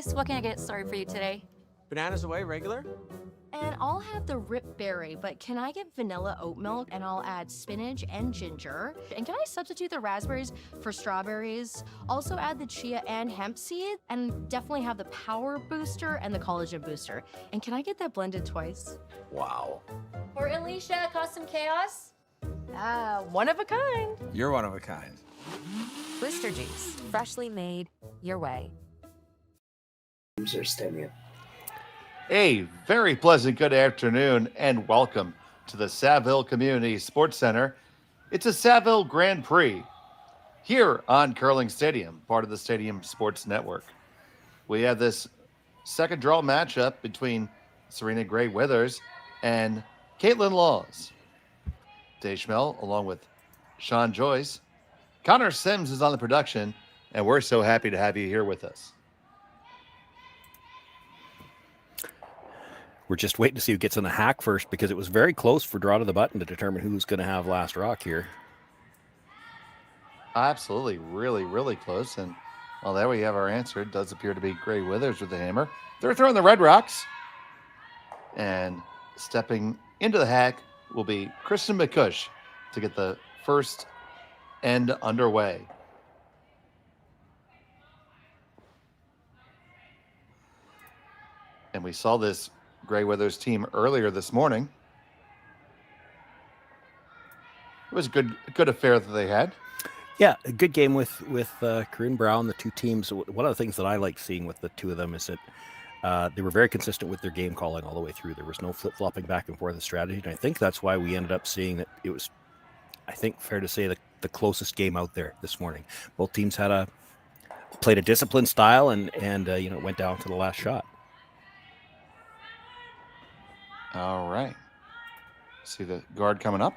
guys, what can I get started for you today? Bananas away, regular? And I'll have the rip berry, but can I get vanilla oat milk? And I'll add spinach and ginger. And can I substitute the raspberries for strawberries? Also add the chia and hemp seed, and definitely have the power booster and the collagen booster. And can I get that blended twice? Wow. For Alicia, custom chaos? One of a kind. You're one of a kind. Booster juice, freshly made, your way. A very pleasant good afternoon and welcome to the Saville Community Sports Center. It's a Saville Grand Prix here on Curling Stadium, part of the Stadium Sports Network. We have this second draw matchup between Serena Gray Withers and Kaitlyn Laws. Dave Schmel, along with Sean Joyce. Connor Sims is on the production, and we're so happy to have you here with us. We're just waiting to see who gets in the hack first, because it was very close for draw to the button to determine who's going to have last rock here. Absolutely. Really, really close. And, well, there we have our answer. It does appear to be Gray Withers with the hammer. They're throwing the red rocks. And stepping into the hack will be Kristen McCush to get the first end underway. And we saw this Gray Withers team earlier this morning. It was a good affair that they had. Yeah, a good game with Corinne Brown, the two teams. One of the things that I like seeing with the two of them is that they were very consistent with their game calling all the way through. There was no flip-flopping back and forth of strategy, and I think that's why we ended up seeing that it was, I think, fair to say, the closest game out there this morning. Both teams played a disciplined style and went down to the last shot. All right. See the guard coming up.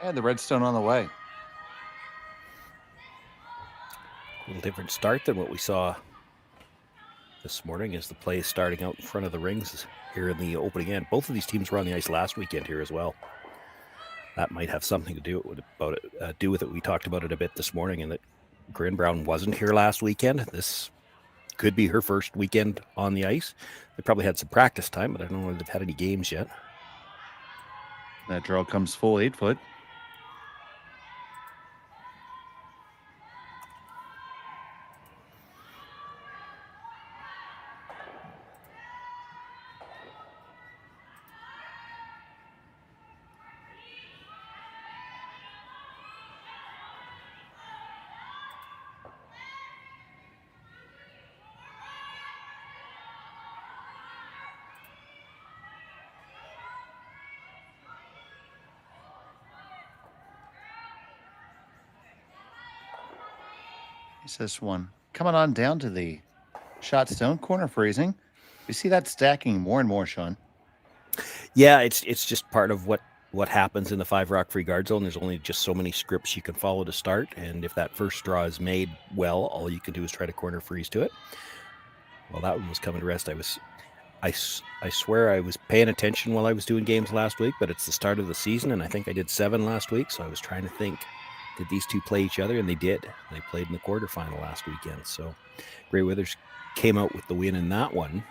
And the redstone on the way. A little different start than what we saw this morning as the play is starting out in front of the rings here in the opening end. Both of these teams were on the ice last weekend here as well. That might have something to do with it. We talked about it a bit this morning, and that Corinne Brown wasn't here last weekend. This could be her first weekend on the ice. They probably had some practice time, but I don't know if they've had any games yet. That draw comes full 8 foot. This one coming on down to the shot stone corner freezing. We see that stacking more and more, Sean. Yeah, it's just part of what happens in the 5 rock free guard zone. There's only just so many scripts you can follow to start, and if that first draw is made well, all you can do is try to corner freeze to it. Well, that one was coming to rest. I swear I was paying attention while I was doing games last week, but it's the start of the season, and I think I did 7 last week, so I was trying to think, did these two play each other? And they did. They played in the quarterfinal last weekend. So Gray Withers came out with the win in that one.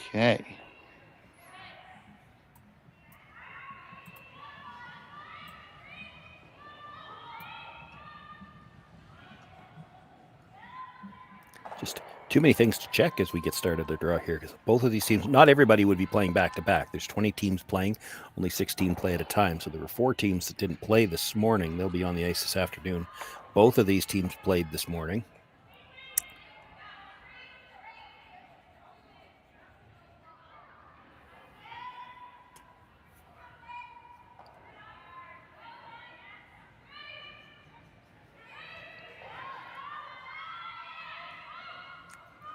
Okay. Just too many things to check as we get started the draw here, because both of these teams, not everybody would be playing back-to-back. There's 20 teams playing, only 16 play at a time. So there were 4 teams that didn't play this morning. They'll be on the ice this afternoon. Both of these teams played this morning.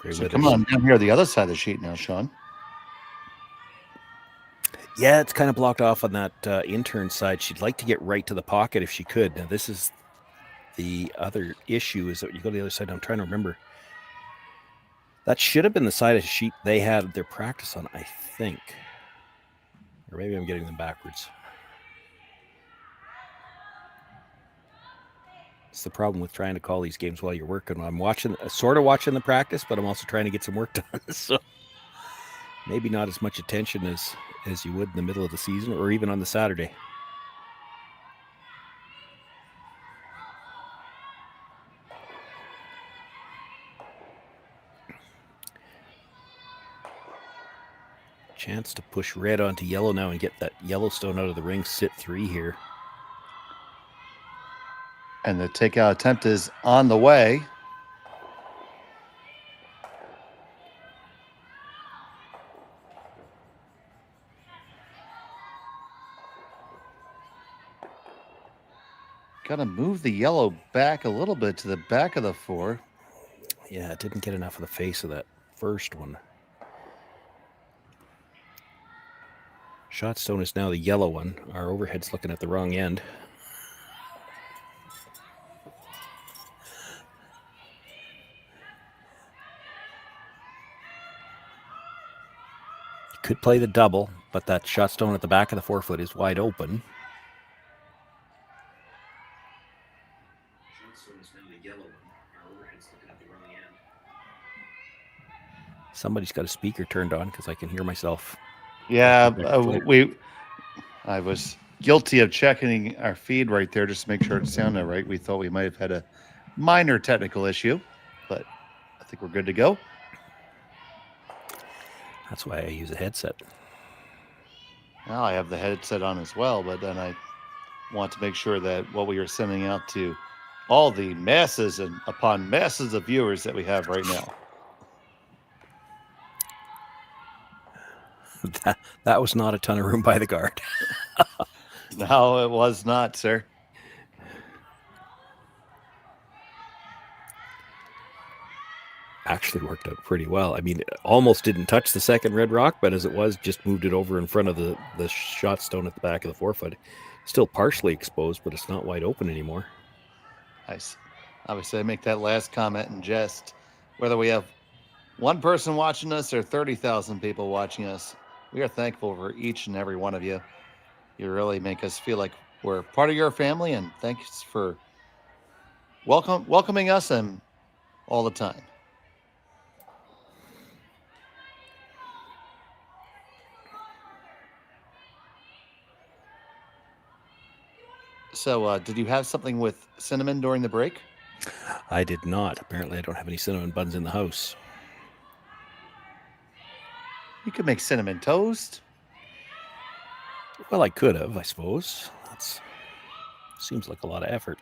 Great So weather. come on down here, the other side of the sheet now, Sean. Yeah, it's kind of blocked off on that intern side. She'd like to get right to the pocket if she could. Now, this is the other issue, is that you go to the other side. I'm trying to remember. That should have been the side of the sheet they had their practice on, I think. Or maybe I'm getting them backwards. It's the problem with trying to call these games while you're working. I'm watching, sort of watching the practice, but I'm also trying to get some work done. So maybe not as much attention as you would in the middle of the season or even on the Saturday. Chance to push red onto yellow now and get that Yellowstone out of the ring, sit 3 here. And the takeout attempt is on the way. Got to move the yellow back a little bit to the back of the 4. Yeah, it didn't get enough of the face of that first one. Shot stone is now the yellow one. Our overhead's looking at the wrong end. You could play the double, but that shot stone at the back of the 4 foot is wide open. Shot stone is now the yellow one. Our overhead's looking at the wrong end. Somebody's got a speaker turned on because I can hear myself. Yeah, I was guilty of checking our feed right there just to make sure it sounded right. We thought we might have had a minor technical issue, but I think we're good to go. That's why I use a headset. Now I have the headset on as well, but then I want to make sure that what we are sending out to all the masses and upon masses of viewers that we have right now. That was not a ton of room by the guard. No, it was not, sir. Actually worked out pretty well. I mean, it almost didn't touch the second red rock, but as it was, just moved it over in front of the shot stone at the back of the 4 foot. Still partially exposed, but it's not wide open anymore. Nice. Obviously, I make that last comment in jest. Whether we have one person watching us or 30,000 people watching us, we are thankful for each and every one of you. You really make us feel like we're part of your family, and thanks for welcoming us and all the time. So, did you have something with cinnamon during the break? I did not. Apparently, I don't have any cinnamon buns in the house. You could make cinnamon toast. Well, I could have, I suppose. That seems like a lot of effort.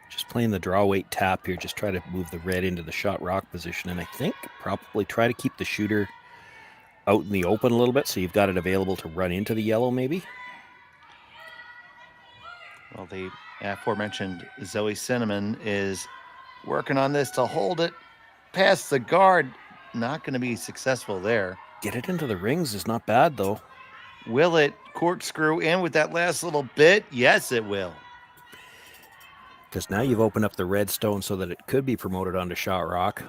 Just playing the draw weight tap here. Just try to move the red into the shot rock position. And I think probably try to keep the shooter out in the open a little bit so you've got it available to run into the yellow maybe. Well, the aforementioned Zoe Cinnamon is working on this to hold it past the guard. Not going to be successful there. Get it into the rings is not bad, though. Will it corkscrew in with that last little bit? Yes, it will. Because now you've opened up the red stone so that it could be promoted onto shot rock.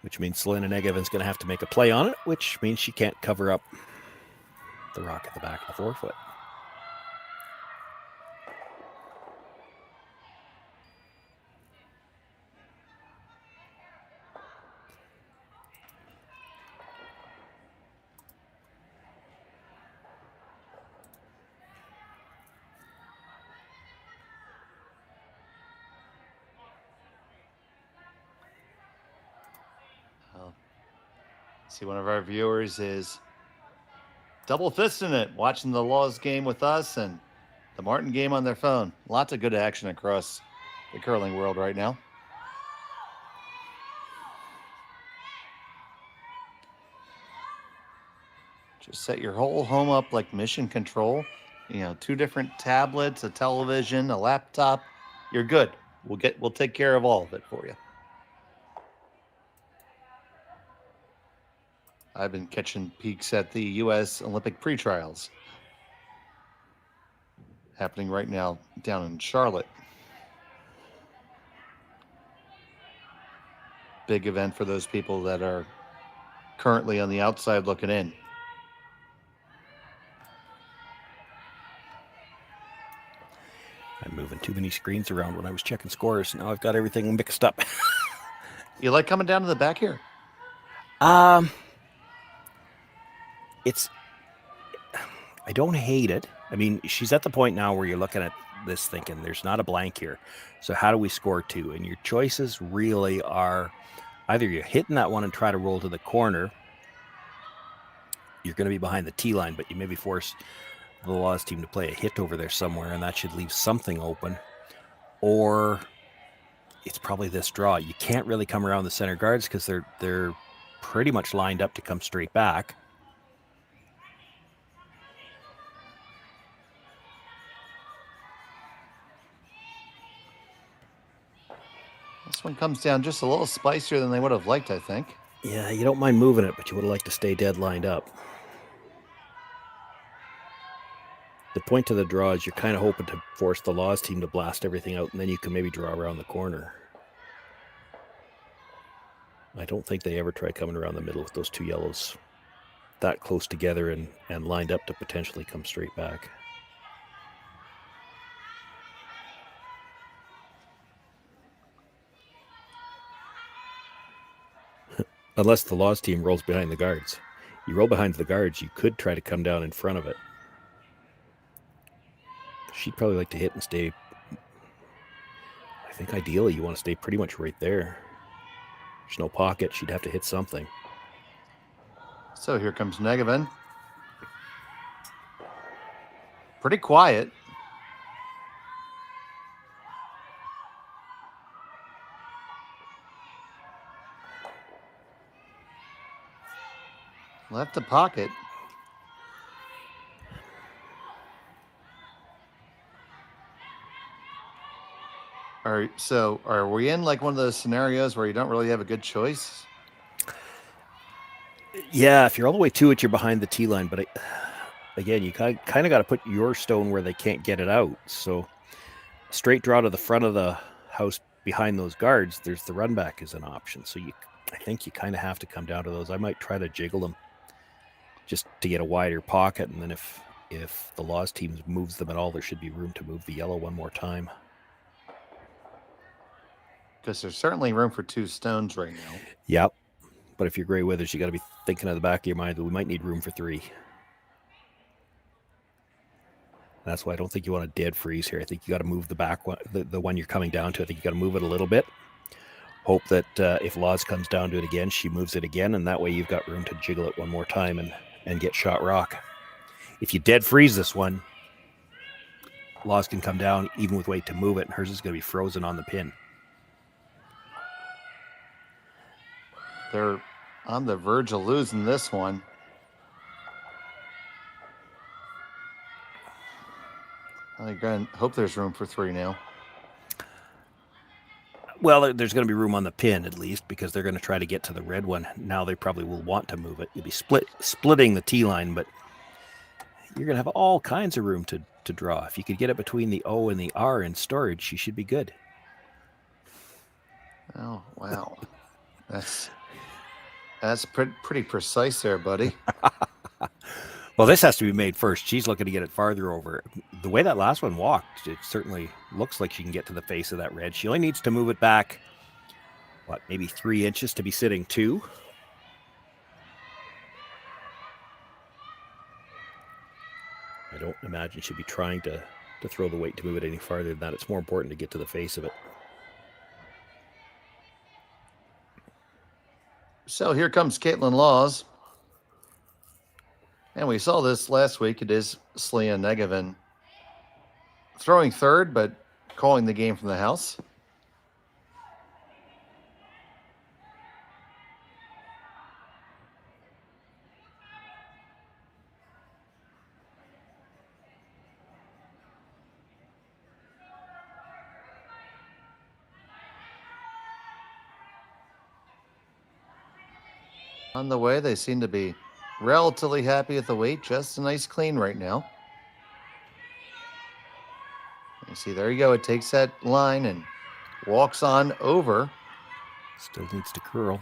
Which means Selena Negevin's going to have to make a play on it, which means she can't cover up the rock at the back of the 4 foot. See, one of our viewers is double fisting it, watching the Laws game with us and the Martin game on their phone. Lots of good action across the curling world right now. Just set your whole home up like mission control. 2 different tablets, a television, a laptop. You're good. We'll take care of all of it for you. I've been catching peeks at the U.S. Olympic pre-trials happening right now down in Charlotte. Big event for those people that are currently on the outside looking in. I'm moving too many screens around when I was checking scores. Now I've got everything mixed up. You like coming down to the back here? I don't hate it. I mean, she's at the point now where you're looking at this thinking there's not a blank here. So how do we score 2? And your choices really are either you're hitting that one and try to roll to the corner. You're going to be behind the T line, but you maybe force the Laws team to play a hit over there somewhere, and that should leave something open. Or it's probably this draw. You can't really come around the center guards because they're pretty much lined up to come straight back. This one comes down just a little spicier than they would have liked, I think. Yeah, you don't mind moving it, but you would have liked to stay dead lined up. The point to the draw is you're kind of hoping to force the Laws team to blast everything out, and then you can maybe draw around the corner. I don't think they ever try coming around the middle with those 2 yellows that close together and lined up to potentially come straight back. Unless the Laws team rolls behind the guards. You roll behind the guards, you could try to come down in front of it. She'd probably like to hit and stay. I think ideally you want to stay pretty much right there. There's no pocket. She'd have to hit something. So here comes Negavan. Pretty quiet. Left the pocket. Are we in like one of those scenarios where you don't really have a good choice? Yeah, if you're all the way to it, you're behind the T line. But again, you kind of got to put your stone where they can't get it out. So straight draw to the front of the house behind those guards, there's the run back is an option. So I think you kind of have to come down to those. I might try to jiggle them just to get a wider pocket. And then if the Laws team moves them at all, there should be room to move the yellow one more time. Because there's certainly room for 2 stones right now. Yep. But if you're Grey Withers, you got to be thinking at the back of your mind that we might need room for 3. That's why I don't think you want a dead freeze here. I think you got to move the back one, the one you're coming down to. I think you got to move it a little bit. Hope that if Laws comes down to it again, she moves it again, and that way you've got room to jiggle it one more time and get shot rock. If you dead freeze this one, Laws can come down even with weight to move it, and hers is going to be frozen on the pin. They're on the verge of losing this one. I hope there's room for 3 now. Well, there's going to be room on the pin at least because they're going to try to get to the red one. Now they probably will want to move it. You'll be splitting the T line, but you're going to have all kinds of room to draw. If you could get it between the O and the R in storage, you should be good. Oh, wow. That's pretty precise there, buddy. Well, this has to be made first. She's looking to get it farther over. The way that last one walked, it certainly looks like she can get to the face of that red. She only needs to move it back, maybe 3 inches to be sitting 2. I don't imagine she'd be trying to throw the weight to move it any farther than that. It's more important to get to the face of it. So here comes Kaitlyn Laws. And we saw this last week. It is Sleia Negevin throwing third, but calling the game from the house. On the way, they seem to be relatively happy with the weight. Just a nice clean right now. You see, there you go. It takes that line and walks on over. Still needs to curl.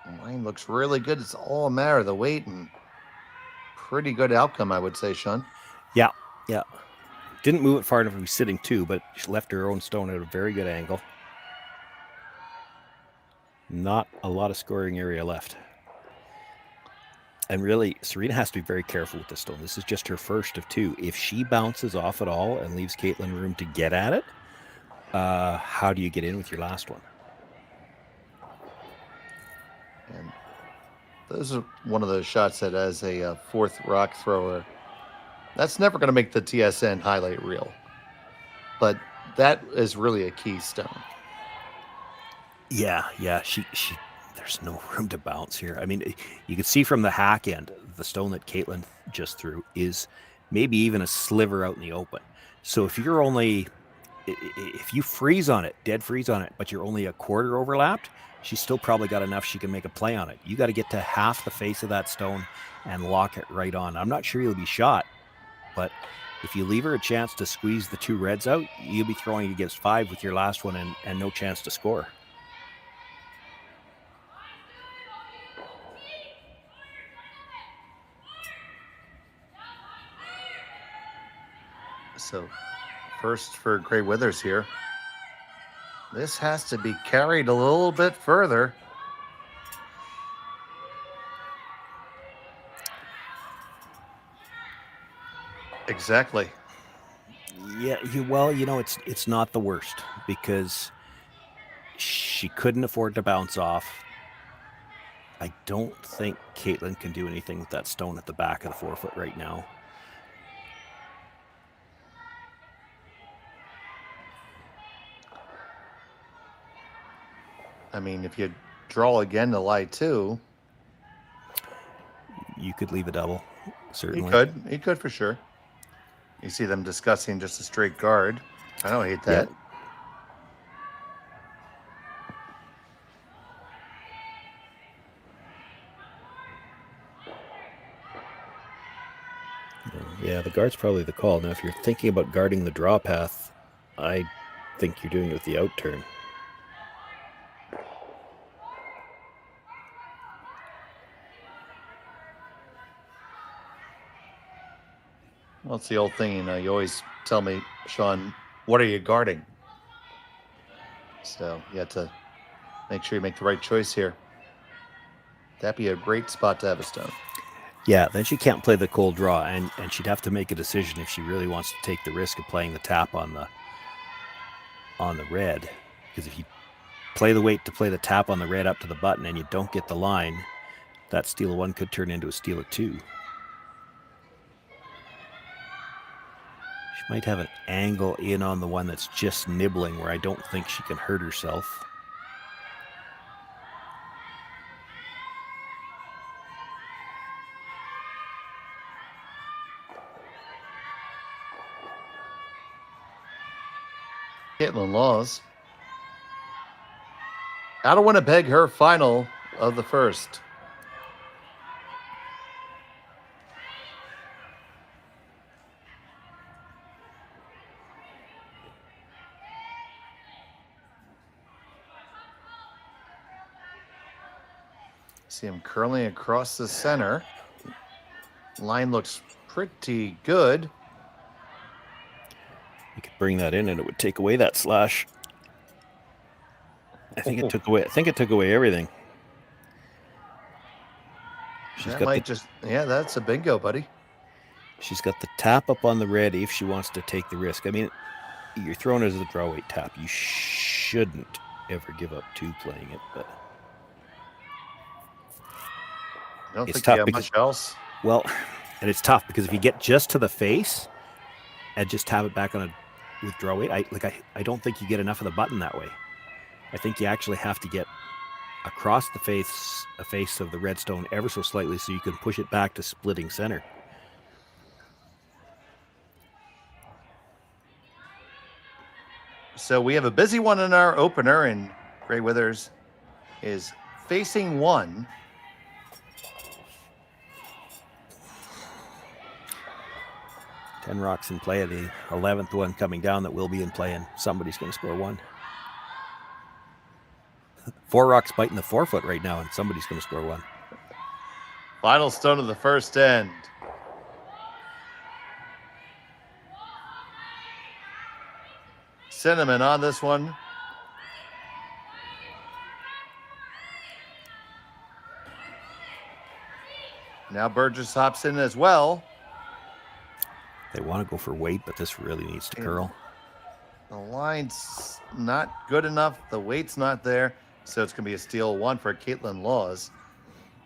The line looks really good. It's all a matter of the weight and pretty good outcome, I would say, Sean. Yeah. Didn't move it far enough to be sitting too, but she left her own stone at a very good angle. Not a lot of scoring area left. And really, Serena has to be very careful with this stone. This is just her first of two. If she bounces off at all and leaves Kaitlyn room to get at it, how do you get in with your last one? And those are one of those shots that as a fourth rock thrower, that's never going to make the TSN highlight reel. But that is really a key stone. Yeah. She there's no room to bounce here. I mean, you can see from the hack end, the stone that Kaitlyn just threw is maybe even a sliver out in the open. So if you freeze on it, dead freeze on it, but you're only a quarter overlapped, she's still probably got enough she can make a play on it. You got to get to half the face of that stone and lock it right on. I'm not sure you'll be shot, but if you leave her a chance to squeeze the two reds out, you'll be throwing against 5 with your last one and no chance to score. So first for Gray Withers here. This has to be carried a little bit further. Exactly. Yeah, it's not the worst because she couldn't afford to bounce off. I don't think Kaitlyn can do anything with that stone at the back of the forefoot right now. I mean, if you draw again to lie 2, you could leave a double, certainly. He could for sure. You see them discussing just a straight guard. I don't hate that. Yeah, the guard's probably the call. Now, if you're thinking about guarding the draw path, I think you're doing it with the out turn. Well, it's the old thing, you always tell me, Sean, what are you guarding? So you have to make sure you make the right choice here. That'd be a great spot to have a stone. Yeah, then she can't play the cold draw, and she'd have to make a decision if she really wants to take the risk of playing the tap on the red. Because if you play the weight to play the tap on the red up to the button and you don't get the line, that steal of 1 could turn into a steal of 2. She might have an angle in on the one that's just nibbling where I don't think she can hurt herself. Kaitlyn Laws out of Winnipeg, her final of the first. See him curling across the center. Line looks pretty good. You could bring that in and it would take away that slash. I think it took away everything. That's a bingo, buddy. She's got the tap up on the red if she wants to take the risk. I mean, you're throwing it as a draw weight tap. You shouldn't ever give up 2 playing it, but I don't It's think tough you have because- much else. Well, and it's tough because if you get just to the face and just have it back on a withdraw weight, I don't think you get enough of the button that way. I think you actually have to get across the face of the redstone ever so slightly so you can push it back to splitting center. So we have a busy one in our opener, and Gray Withers is facing one. Ten rocks in play, the 11th one coming down that will be in play, and somebody's going to score one. 4 rocks biting the 4-foot right now, and somebody's going to score one. Final stone of the first end. Cinnamon on this one. Now Burgess hops in as well. They want to go for weight, but this really needs to curl. The line's not good enough. The weight's not there. So it's going to be a steal one for Kaitlyn Laws.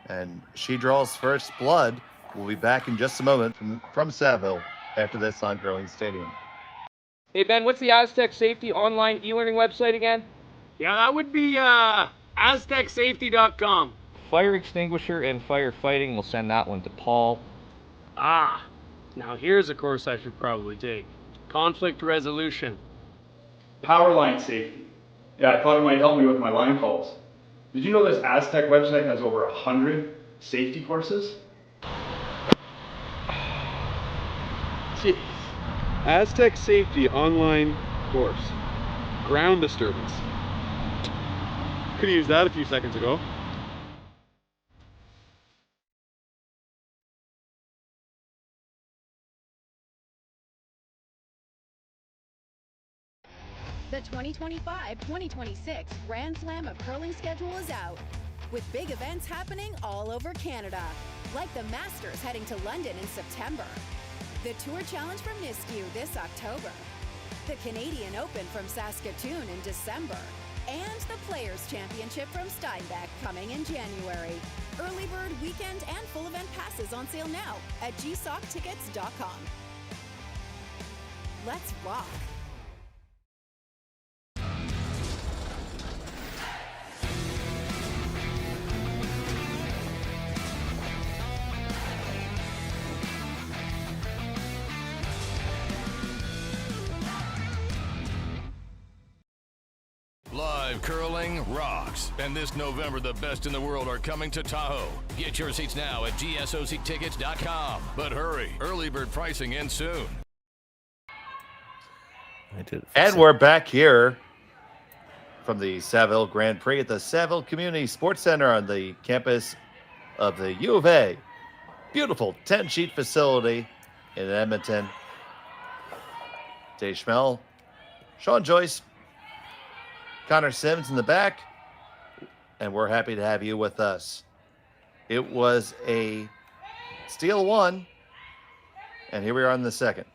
And she draws first blood. We'll be back in just a moment from Saville after this on Curling Stadium. Hey Ben, what's the Aztec Safety online e-learning website again? Yeah, that would be aztecsafety.com. Fire extinguisher and firefighting, we'll send that one to Paul. Ah, now here's a course I should probably take. Conflict resolution. Power line safety. Yeah, I thought it might help me with my line calls. Did you know this Aztec website has over 100 safety courses? Jeez. Aztec Safety online course. Ground disturbance. Could have used that a few seconds ago. The 2025-2026 Grand Slam of Curling schedule is out, with big events happening all over Canada, like the Masters heading to London in September, the Tour Challenge from Nisku this October, the Canadian Open from Saskatoon in December, and the Players' Championship from Steinbeck coming in January. Early bird weekend and full event passes on sale now at gsoctickets.com. Let's rock! Live curling rocks. And this November, the best in the world are coming to Tahoe. Get your seats now at gsoctickets.com. But hurry, early bird pricing ends soon. And we're back here from the Saville Grand Prix at the Saville Community Sports Center on the campus of the U of A. Beautiful 10-sheet facility in Edmonton. Dave Schmel, Sean Joyce, Connor Sims in the back, and we're happy to have you with us. It was a steal one, and here we are in the second.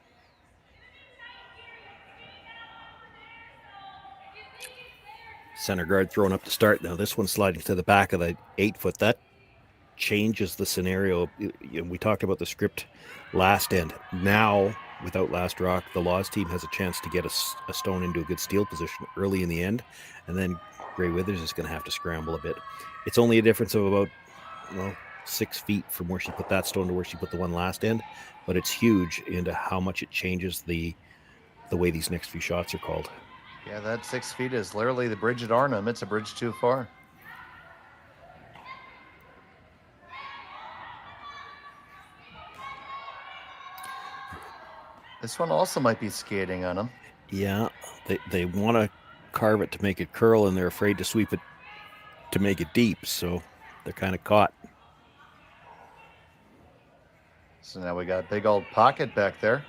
Center guard thrown up to start. Now this one sliding to the back of the 8-foot. That changes the scenario. We talked about the script last end. Now, without last rock, the Laws team has a chance to get a stone into a good steal position early in the end, and then Gray Withers is going to have to scramble a bit. It's only a difference of about 6 feet from where she put that stone to where she put the one last end, but it's huge into how much it changes the way these next few shots are called. Yeah, that 6 feet is literally the bridge at Arnhem. It's a bridge too far. This one also might be skating on them. Yeah, they want to carve it to make it curl, and they're afraid to sweep it to make it deep, so they're kind of caught. So now we got a big old pocket back there.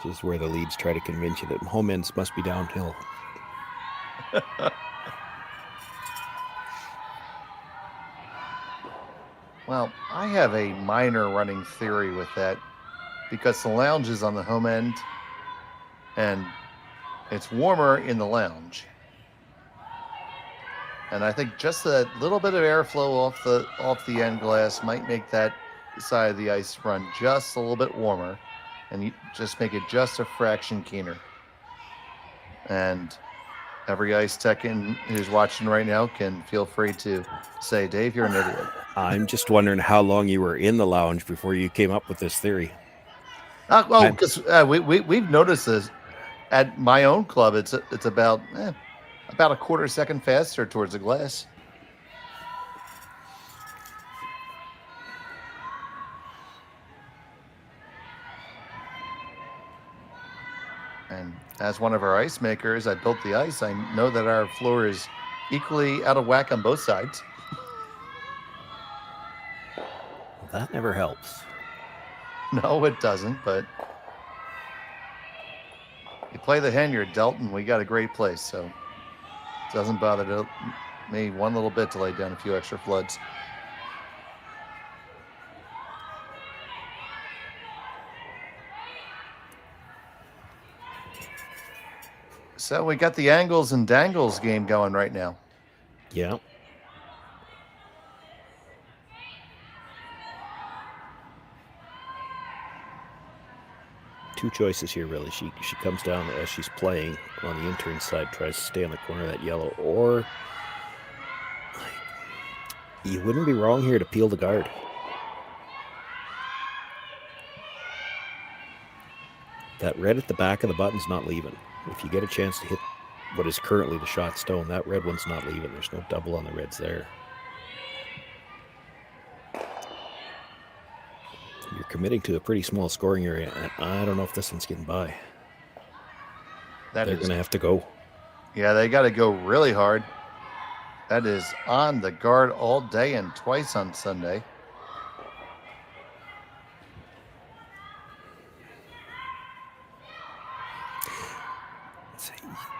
This is where the leads try to convince you that home ends must be downhill. Well, I have a minor running theory with that because the lounge is on the home end and it's warmer in the lounge. And I think just a little bit of airflow off the end glass might make that side of the ice run just a little bit warmer, and you just make it just a fraction keener. And every ice tech who's watching right now can feel free to say, Dave, you're an idiot. I'm just wondering how long you were in the lounge before you came up with this theory. Well, because we've noticed this at my own club. It's about a quarter second faster towards the glass. And as one of our ice makers, I built the ice. I know that our floor is equally out of whack on both sides. Well, that never helps. No, it doesn't, but you play the hand you're dealt, and we got a great place, so it doesn't bother me one little bit to lay down a few extra floods. So we got the angles and dangles game going right now. Yeah. Two choices here, really. She comes down as she's playing on the intern side, tries to stay on the corner of that yellow, or you wouldn't be wrong here to peel the guard. That red at the back of the button's not leaving. If you get a chance to hit what is currently the shot stone, that red one's not leaving. There's no double on the reds there. You're committing to a pretty small scoring area, and I don't know if this one's getting by. They're going to have to go. Yeah, they got to go really hard. That is on the guard all day and twice on Sunday.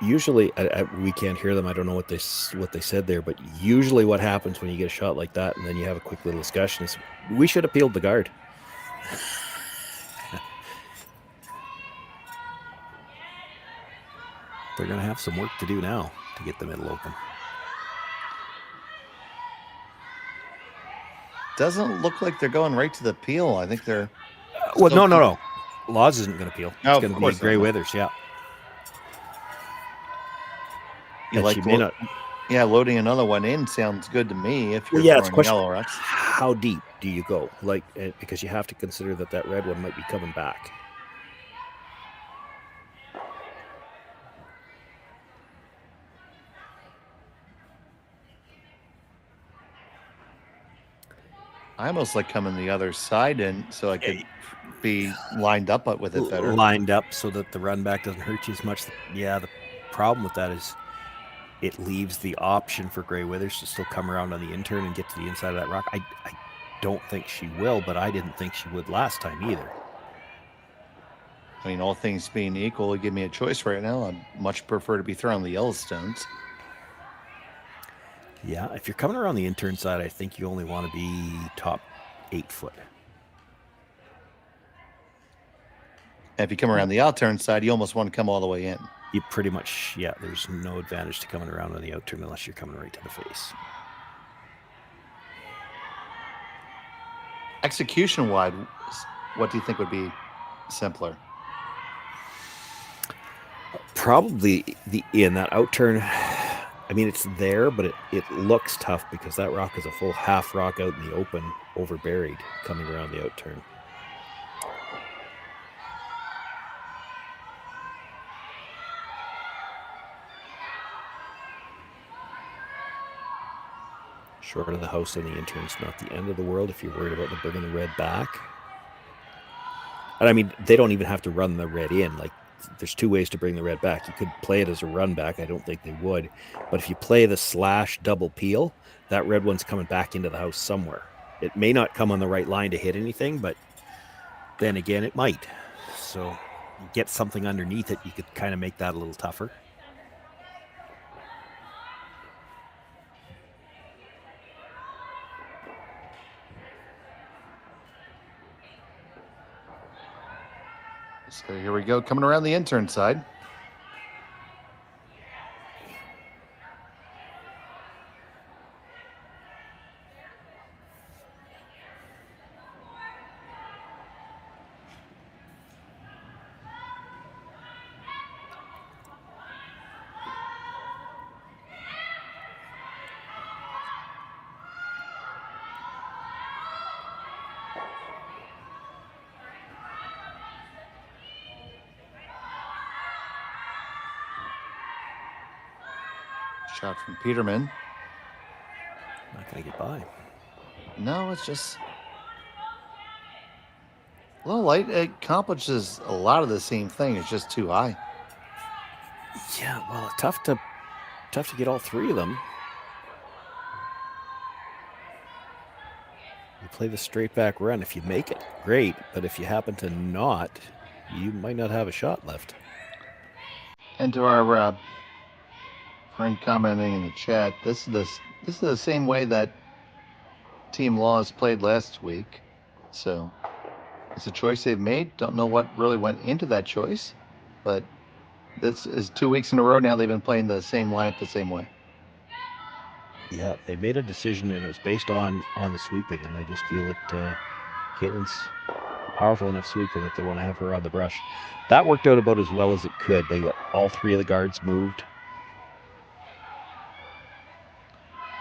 Usually, we can't hear them. I don't know what they said there, but usually what happens when you get a shot like that and then you have a quick little discussion is, we should have peeled the guard. They're going to have some work to do now to get the middle open. Doesn't look like they're going right to the peel. I think they're... Well, no. Laws isn't going to peel. No, it's going to be Gray Withers, yeah. You like loading another one in sounds good to me. If you're throwing yellow rocks, how deep do you go? Like, because you have to consider that red one might be coming back. I almost like coming the other side in so I could be lined up with it better. Lined up so that the run back doesn't hurt you as much. Yeah, the problem with that is it leaves the option for Gray Withers to still come around on the intern and get to the inside of that rock. I don't think she will, but I didn't think she would last time either. I mean, all things being equal, give me a choice right now. I'd much prefer to be throwing the Yellowstones. Yeah, if you're coming around the intern side, I think you only want to be top 8 foot. And if you come around the outturn side, you almost want to come all the way in. You pretty much, yeah, there's no advantage to coming around on the outturn unless you're coming right to the face. Execution-wise, what do you think would be simpler? Probably in that outturn. I mean, it's there, but it looks tough because that rock is a full half rock out in the open, over buried, coming around the outturn. Short of the house and the intern's not the end of the world if you're worried about them bringing the red back. And I mean, they don't even have to run the red in. Like, there's two ways to bring the red back. You could play it as a run back. I don't think they would. But if you play the slash double peel, that red one's coming back into the house somewhere. It may not come on the right line to hit anything, but then again, it might. So you get something underneath it, you could kind of make that a little tougher. So here we go, coming around the intern side. Shot from Peterman. Not going to get by. No, it's just a little light. It accomplishes a lot of the same thing. It's just too high. Yeah, well, tough to get all three of them. You play the straight back run. If you make it, great. But if you happen to not, you might not have a shot left. And to our friend commenting in the chat, this is the same way that Team Laws played last week. So it's a choice they've made. Don't know what really went into that choice, but this is 2 weeks in a row now they've been playing the same lineup the same way. Yeah, they made a decision and it was based on the sweeping, and I just feel that Kaitlyn's a powerful enough sweeper that they want to have her on the brush. That worked out about as well as it could. They got all three of the guards moved.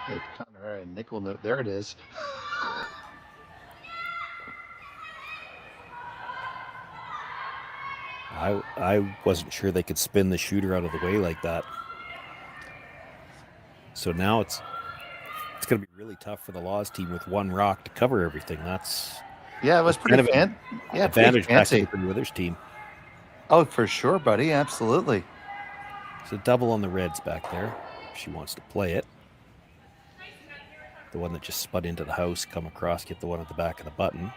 Hey, Connor, a nickel note. There it is. I wasn't sure they could spin the shooter out of the way like that. So now it's going to be really tough for the Laws team with one rock to cover everything. Yeah, it was pretty advantage back to fancy. the Withers team. Oh, for sure, buddy. Absolutely. It's a double on the Reds back there. If she wants to play it. The one that just spun into the house, come across, get the one at the back of the button.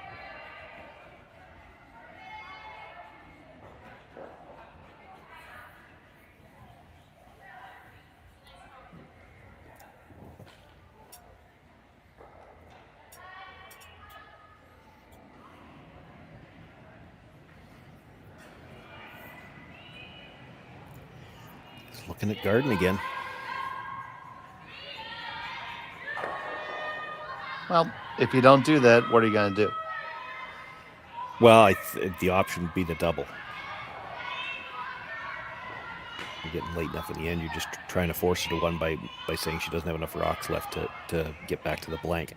Looking at Garden again. Well, if you don't do that, what are you going to do? Well, the option would be the double. You're getting late enough in the end. You're just trying to force her to one by saying she doesn't have enough rocks left to get back to the blank.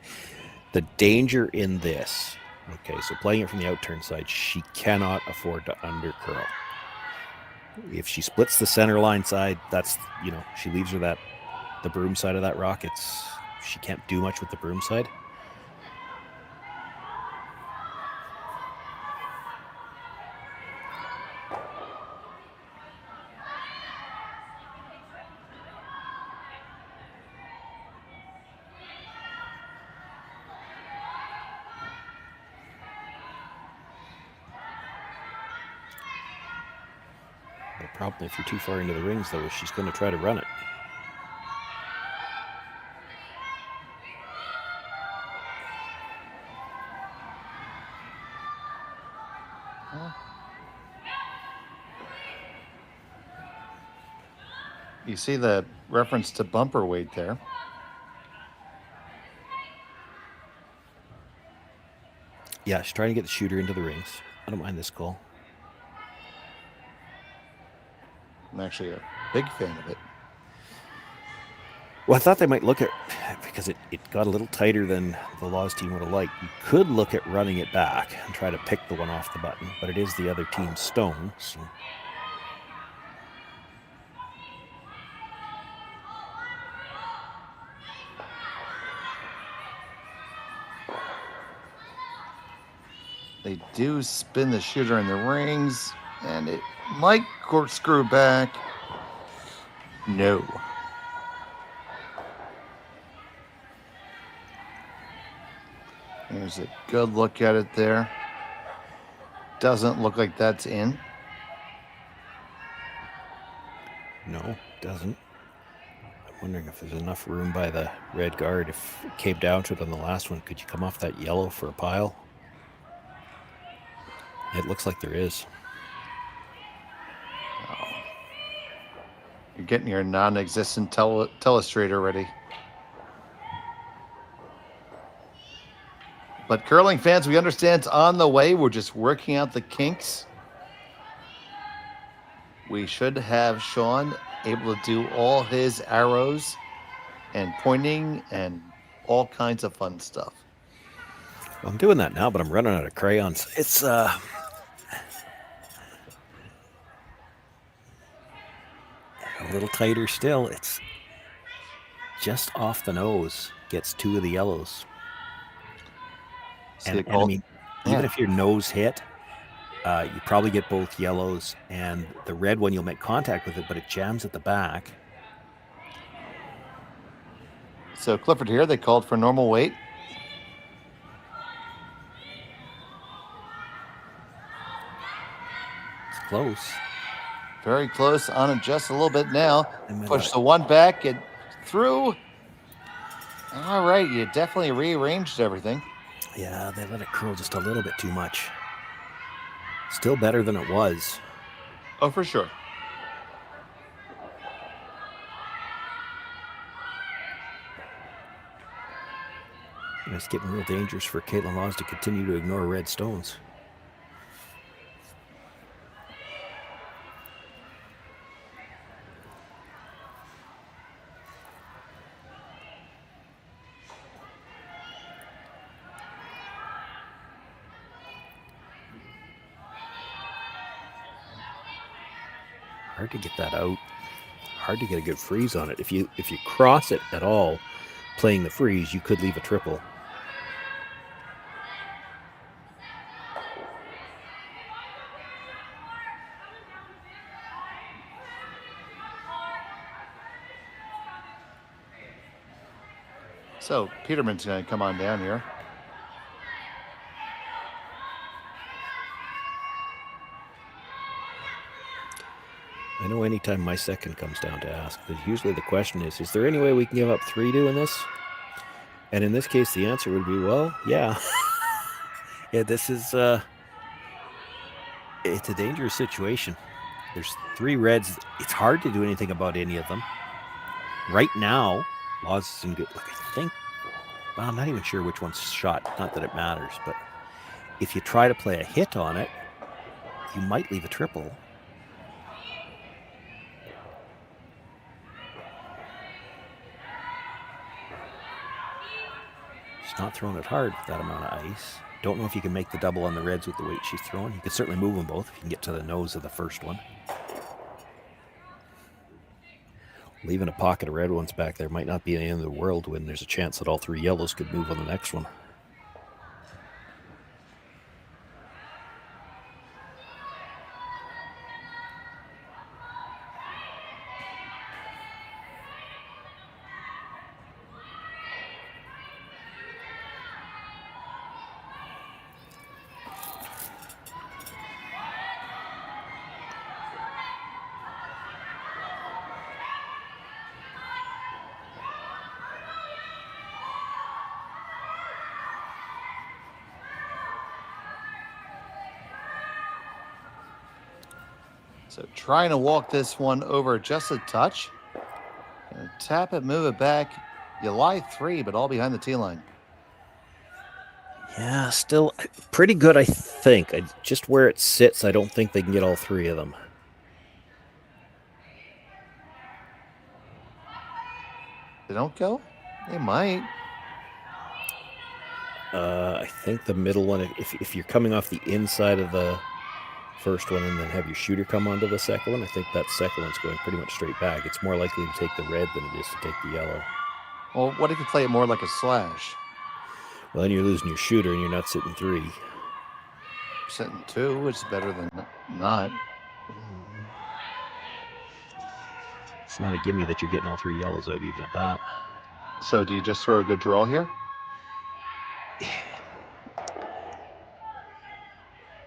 The danger in this, okay, so playing it from the outturn side, she cannot afford to undercurl. If she splits the center line side, that's, she leaves her the broom side of that rock. She can't do much with the broom side. The problem, if you're too far into the rings, though, is she's going to try to run it. You see the reference to bumper weight there. Yeah, she's trying to get the shooter into the rings. I don't mind this call. I'm actually a big fan of it. Well, I thought they might look at, because it got a little tighter than the Laws team would have liked. You could look at running it back and try to pick the one off the button, but it is the other team's stone, so. They do spin the shooter in the rings, and it might corkscrew back. No. Here's a good look at it there. Doesn't look like that's in. No, it doesn't. I'm wondering if there's enough room by the red guard. If it came down to it on the last one, could you come off that yellow for a pile? It looks like there is. Oh. You're getting your non-existent telestrator ready. But curling fans, we understand it's on the way. We're just working out the kinks. We should have Sean able to do all his arrows and pointing and all kinds of fun stuff. Well, I'm doing that now, but I'm running out of crayons. It's a little tighter still. It's just off the nose, gets 2 of the yellows. See And, it and I called? mean, even Yeah. if your nose hit, you probably get both yellows, and the red one you'll make contact with it, but it jams at the back. So Clifford here, they called for normal weight. It's close. Very close on it just a little bit now. And Push the one back and through. All right, you definitely rearranged everything. Yeah, they let it curl just a little bit too much. Still better than it was. Oh, for sure. And it's getting real dangerous for Kaitlyn Laws to continue to ignore red stones. Hard to get that out. Hard to get a good freeze on it. If you cross it at all, playing the freeze, you could leave a triple. So Peterman's going to come on down here. I know anytime my second comes down to ask, that usually the question is there any way we can give up 3 doing this? And in this case, the answer would be, well, yeah. Yeah, this is, it's a dangerous situation. There's 3 reds. It's hard to do anything about any of them. Right now, Laws is in good, like I think, well, I'm not even sure which one's shot. Not that it matters, but if you try to play a hit on it, you might leave a triple. She's not throwing it hard with that amount of ice. Don't know if you can make the double on the reds with the weight she's throwing. You could certainly move them both if you can get to the nose of the first one. Leaving a pocket of red ones back there might not be the end of the world when there's a chance that all 3 yellows could move on the next one. So trying to walk this one over just a touch. And tap it, move it back. You lie 3, but all behind the tee line. Yeah, still pretty good, I think. Just where it sits, I don't think they can get all 3 of them. They don't go? They might. I think the middle one, if you're coming off the inside of the first one and then have your shooter come onto the second one, I think that second one's going pretty much straight back. It's more likely to take the red than it is to take the yellow. Well, what if you play it more like a slash? Well, then you're losing your shooter and you're not sitting 3. Sitting 2, which is better than not. It's not a gimme that you're getting all 3 yellows out even at that. So do you just throw a good draw here?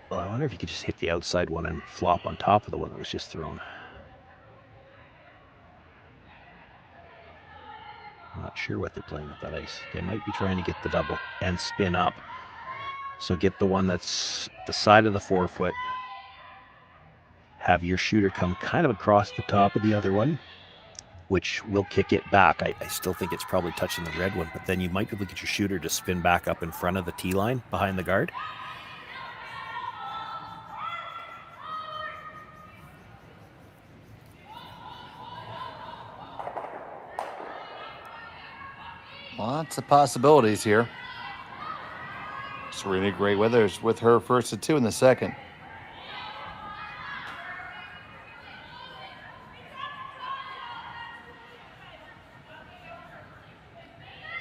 Well, I wonder if you could just hit the outside one and flop on top of the one that was just thrown. I'm not sure what they're playing with that ice. They might be trying to get the double and spin up. So get the one that's the side of the 4-foot. Have your shooter come kind of across the top of the other one, which will kick it back. I still think it's probably touching the red one, but then you might be able to get your shooter to spin back up in front of the tee line behind the guard. Lots of possibilities here. Serena Gray Weathers with her first of 2 in the second.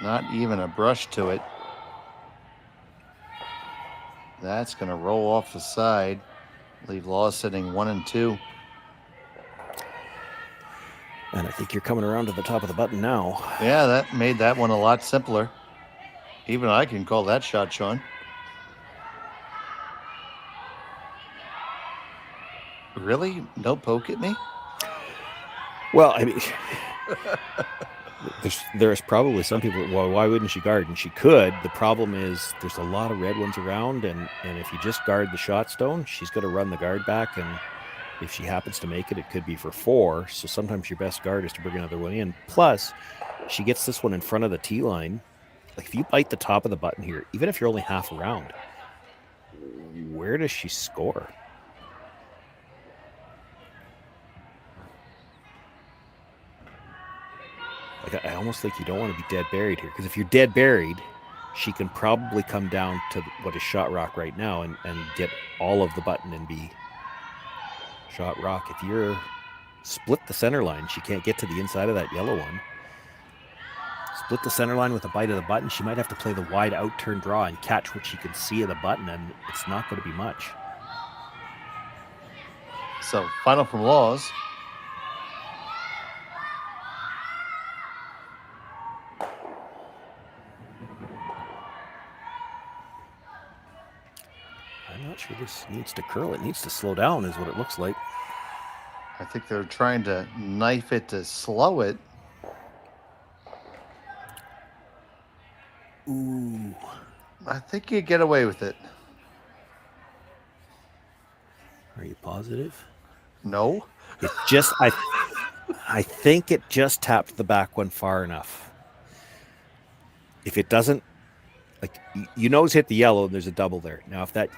Not even a brush to it. That's going to roll off the side. Leave Law sitting 1 and 2. And I think you're coming around to the top of the button now. Yeah, that made that one a lot simpler. Even I can call that shot, Sean. Really? No poke at me? Well, I mean, there's probably some people, well, why wouldn't she guard? And she could. The problem is there's a lot of red ones around, and if you just guard the shot stone, she's going to run the guard back, and if she happens to make it, it could be for 4. So sometimes your best guard is to bring another one in. Plus, she gets this one in front of the tee line. Like, if you bite the top of the button here, even if you're only half around, where does she score? Like, I almost think you don't want to be dead buried here, because if you're dead buried, she can probably come down to what is shot rock right now and get all of the button and be shot rock. If you're split the center line, she can't get to the inside of that yellow one. Split the center line with a bite of the button, she might have to play the wide out turn draw and catch what she can see of the button, and it's not going to be much. So, final from Laws. I'm not sure this needs to curl. It needs to slow down is what it looks like. I think they're trying to knife it to slow it. Ooh. I think you get away with it. Are you positive? No. It just, I think it just tapped the back one far enough. If it doesn't, like, you know it's hit the yellow and there's a double there. Now, if that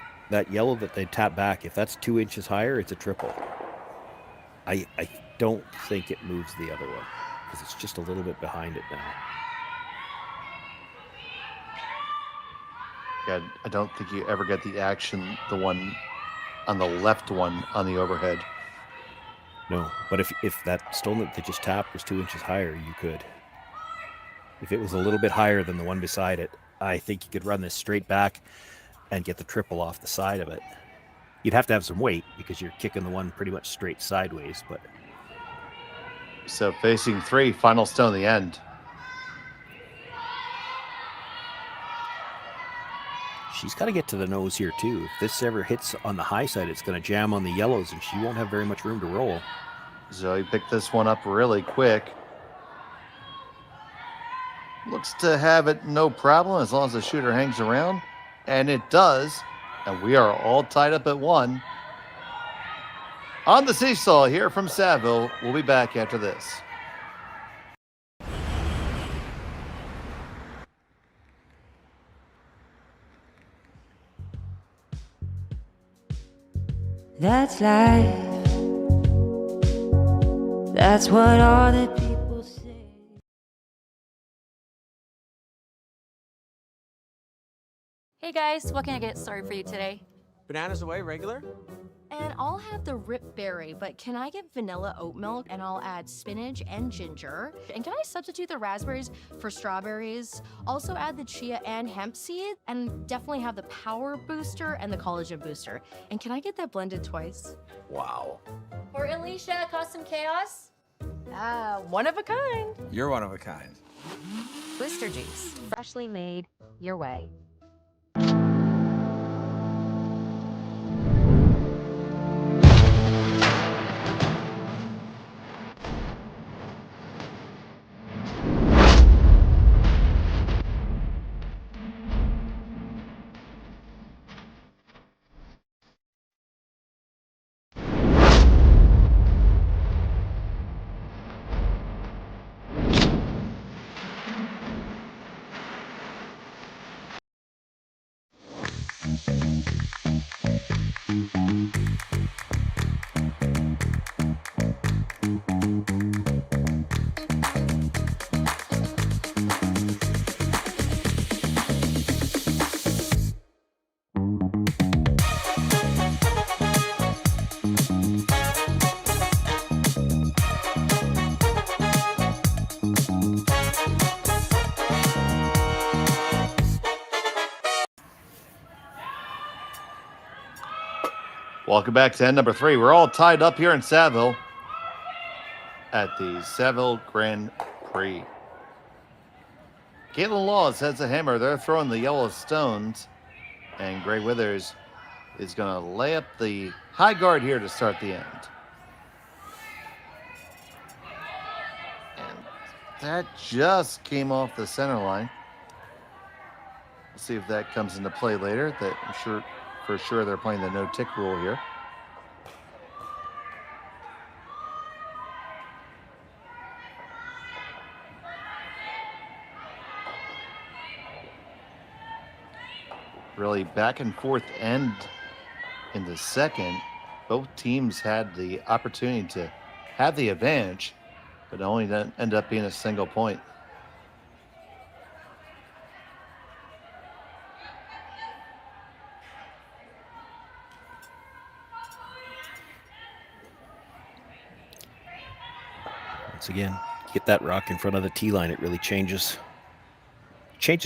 yellow that they tap back, if that's 2 inches higher, it's a triple. I don't think it moves the other one because it's just a little bit behind it now. Yeah, I don't think you ever get the action, the one on the left one on the overhead. No, but if that stone that they just tapped was 2 inches higher, you could. If it was a little bit higher than the one beside it, I think you could run this straight back and get the triple off the side of it. You'd have to have some weight because you're kicking the one pretty much straight sideways, but... So facing 3, final stone, the end. She's got to get to the nose here, too. If this ever hits on the high side, it's going to jam on the yellows, and she won't have very much room to roll. Zoe picked this one up really quick. Looks to have it no problem as long as the shooter hangs around. And it does. And we are all tied up at 1. On the seesaw here from Saville. We'll be back after this. That's life. That's what all the people say. Hey guys, what can I get started for you today? Bananas away, regular? And I'll have the rip berry, but can I get vanilla oat milk? And I'll add spinach and ginger. And can I substitute the raspberries for strawberries? Also add the chia and hemp seed, and definitely have the power booster and the collagen booster. And can I get that blended twice? Wow. For Alicia, Custom Chaos? One of a kind. You're one of a kind. Blister juice, freshly made your way. Welcome back to end number 3. We're all tied up here in Saville at the Saville Grand Prix. Kaitlyn Laws has a hammer. They're throwing the yellow stones. And Gray Withers is going to lay up the high guard here to start the end. And that just came off the center line. We'll see if that comes into play later. I'm sure for sure they're playing the no-tick rule here. Really back and forth end in the second. Both teams had the opportunity to have the advantage, but only ended up being a single point. Once again, get that rock in front of the tee line. It really changes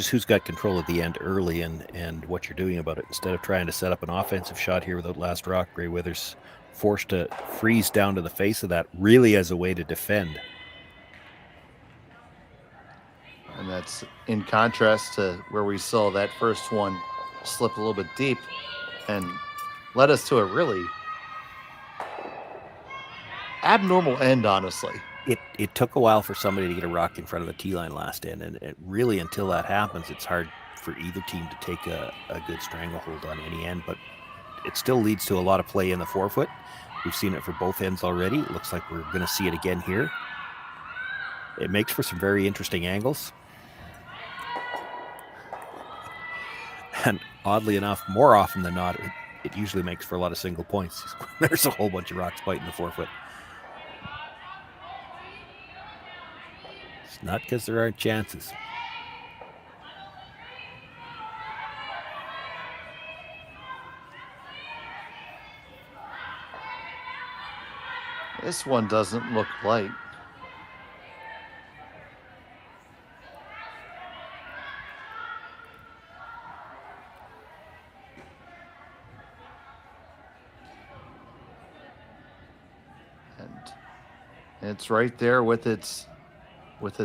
who's got control at the end early and what you're doing about it. Instead of trying to set up an offensive shot here without last rock, Gray Withers forced to freeze down to the face of that, really as a way to defend. And that's in contrast to where we saw that first one slip a little bit deep and led us to a really abnormal end, honestly. It took a while for somebody to get a rock in front of the tee line last end, and really until that happens, it's hard for either team to take a good stranglehold on any end, but it still leads to a lot of play in the forefoot. We've seen it for both ends already. It looks like we're going to see it again here. It makes for some very interesting angles. And oddly enough, more often than not, it usually makes for a lot of single points. There's a whole bunch of rocks biting the forefoot. It's not because there aren't chances. This one doesn't look light. And it's right there with its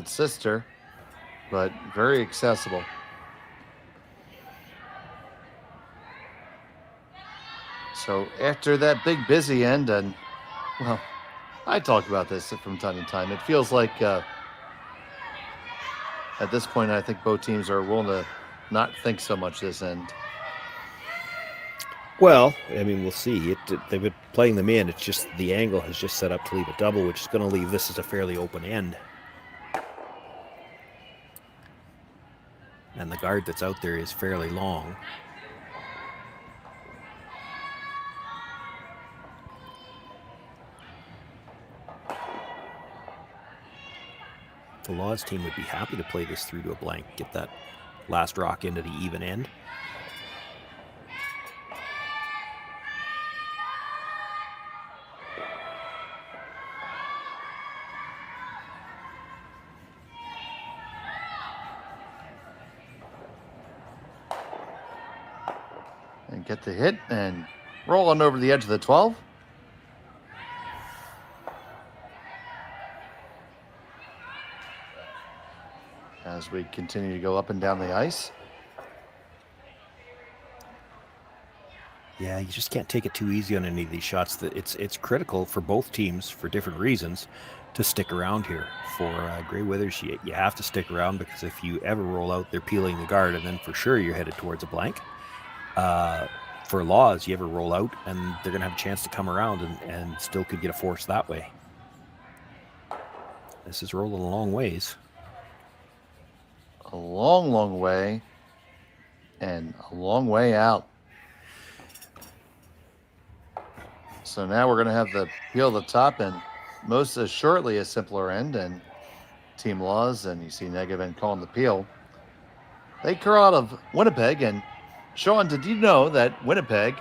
sister, but very accessible. So after that big busy end, and well, I talk about this from time to time. It feels like at this point, I think both teams are willing to not think so much this end. Well, I mean, we'll see. They've been playing them in. It's just the angle has just set up to leave a double, which is going to leave this as a fairly open end. And the guard that's out there is fairly long. The Laws team would be happy to play this through to a blank, get that last rock into the even end. And get the hit and roll on over the edge of the 12. As we continue to go up and down the ice. Yeah, you just can't take it too easy on any of these shots. It's critical for both teams for different reasons to stick around here. For Gray Withers, you have to stick around because if you ever roll out, they're peeling the guard, and then for sure you're headed towards a blank. For Laws, you ever roll out, and they're going to have a chance to come around and still could get a force that way. This is rolling a long ways. A long, long way, and a long way out. So now we're going to have the peel the top, and most assuredly a simpler end, and Team Laws, and you see Negavan calling the peel. They clear out of Winnipeg, and Sean, did you know that Winnipeg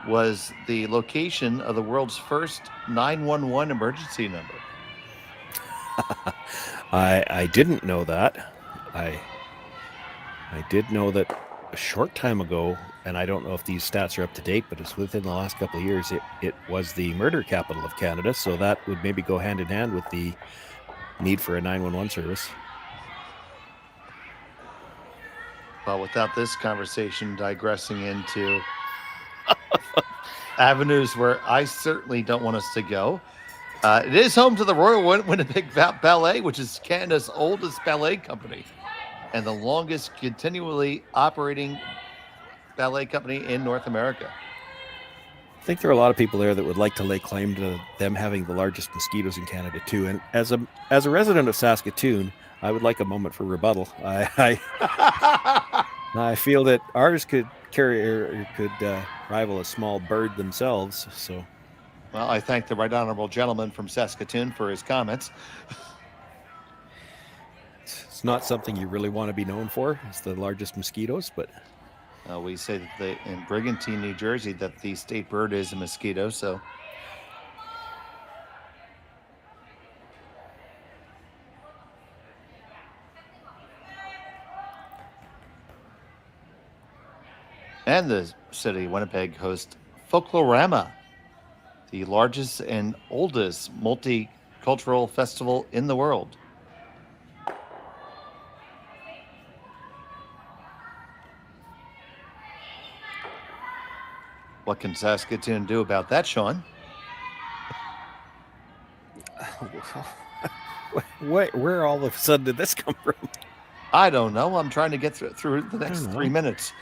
was the location of the world's first 911 emergency number? I didn't know that. I did know that a short time ago, and I don't know if these stats are up to date, but it's within the last couple of years, it was the murder capital of Canada. So that would maybe go hand in hand with the need for a 911 service. Well, without this conversation digressing into avenues where I certainly don't want us to go, it is home to the Royal Winnipeg Ballet, which is Canada's oldest ballet company and the longest continually operating ballet company in North America. I think there are a lot of people there that would like to lay claim to them having the largest mosquitoes in Canada too. And as a resident of Saskatoon, I would like a moment for rebuttal. I feel that ours could rival a small bird themselves. So, well, I thank the right honorable gentleman from Saskatoon for his comments. It's not something you really want to be known for. It's the largest mosquitoes, but we say that in Brigantine, New Jersey, that the state bird is a mosquito. So. And the city of Winnipeg hosts Folklorama, the largest and oldest multicultural festival in the world. What can Saskatoon do about that, Sean? Where all of a sudden did this come from? I don't know. I'm trying to get through the next 3 minutes.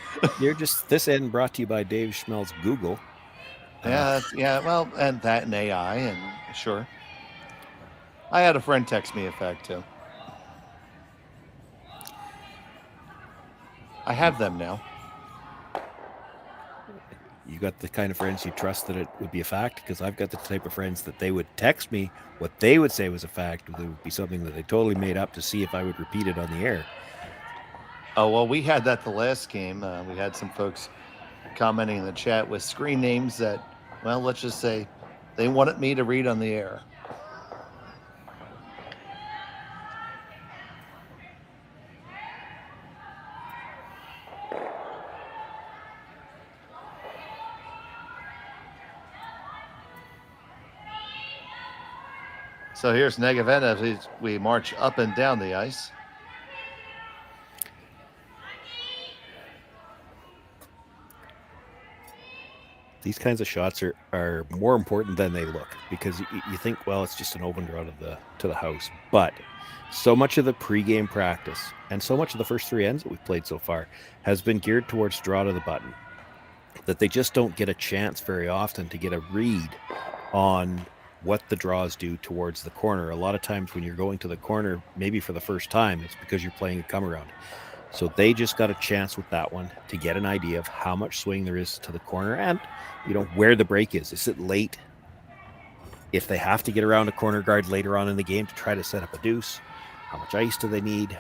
This end brought to you by Dave Schmel's Google. Yeah, well, and that and AI, and sure. I had a friend text me a fact, too. I have them now. You got the kind of friends you trust that it would be a fact? Because I've got the type of friends that they would text me what they would say was a fact. It would be something that they totally made up to see if I would repeat it on the air. Oh, well, we had that the last game. We had some folks commenting in the chat with screen names that, well, let's just say they wanted me to read on the air. So here's Negaven as we march up and down the ice. These kinds of shots are more important than they look, because you think, well, it's just an open draw to the house. But so much of the pregame practice and so much of the first 3 ends that we've played so far has been geared towards draw to the button, that they just don't get a chance very often to get a read on what the draws do towards the corner. A lot of times when you're going to the corner, maybe for the first time, it's because you're playing a come around. So they just got a chance with that one to get an idea of how much swing there is to the corner and, where the break is. Is it late? If they have to get around a corner guard later on in the game to try to set up a deuce, how much ice do they need?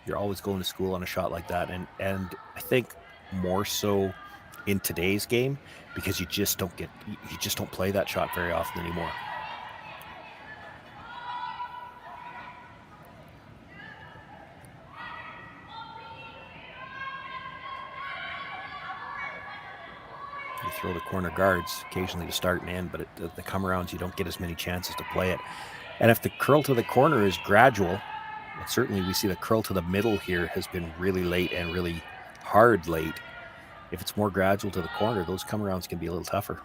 You're always going to school on a shot like that. And I think more so in today's game, because you just don't play that shot very often anymore. You throw the corner guards occasionally to start and end, but the come arounds, you don't get as many chances to play it. And if the curl to the corner is gradual, and certainly we see the curl to the middle here has been really late and really hard late. If it's more gradual to the corner, those come arounds can be a little tougher.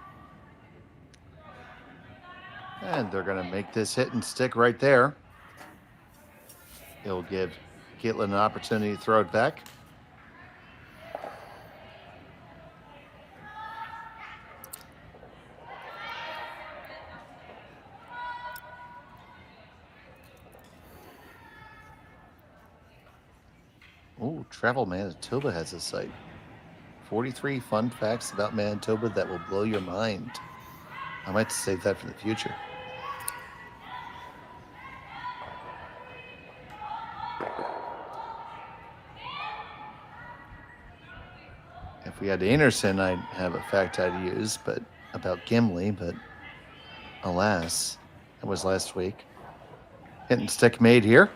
And they're going to make this hit and stick right there. It'll give Kaitlyn an opportunity to throw it back. Oh, Travel Manitoba has a site. 43 fun facts about Manitoba that will blow your mind. I might save that for the future. If we had Anderson, I'd have a fact I'd use, but about Gimli, but alas, that was last week. Hit and stick made here.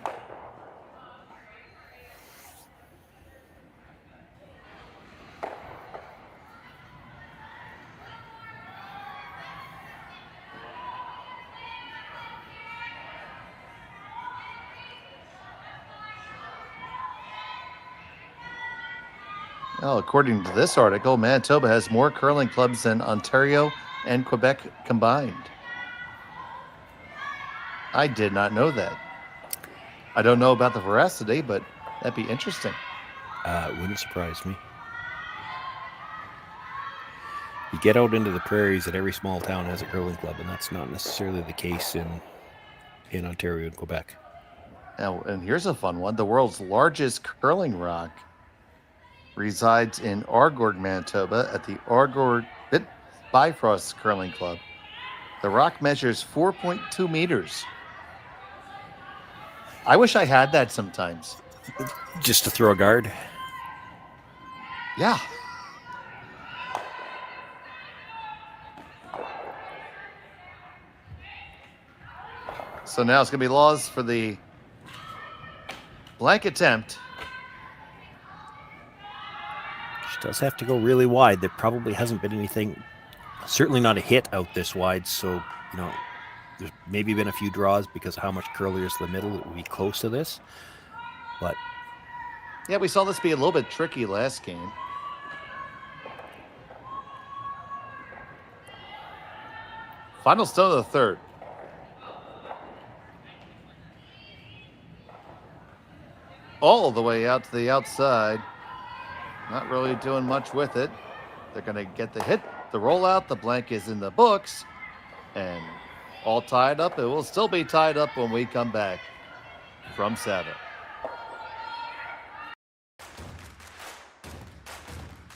Well, according to this article, Manitoba has more curling clubs than Ontario and Quebec combined. I did not know that. I don't know about the veracity, but that'd be interesting. It wouldn't surprise me. You get out into the prairies, and every small town has a curling club, and that's not necessarily the case in Ontario and Quebec. Now, and here's a fun one. The world's largest curling rock resides in Argord, Manitoba at the Argord Bifrost Curling Club. The rock measures 4.2 meters. I wish I had that sometimes. Just to throw a guard? Yeah. So now it's going to be laws for the blank attempt. She does have to go really wide. There probably hasn't been anything, certainly not a hit out this wide. So, there's maybe been a few draws because of how much curlier is the middle. It would be close to this. But yeah, we saw this be a little bit tricky last game. Final stone of the third. All the way out to the outside. Not really doing much with it. They're going to get the hit, the rollout. The blank is in the books. And all tied up. It will still be tied up when we come back from Saville.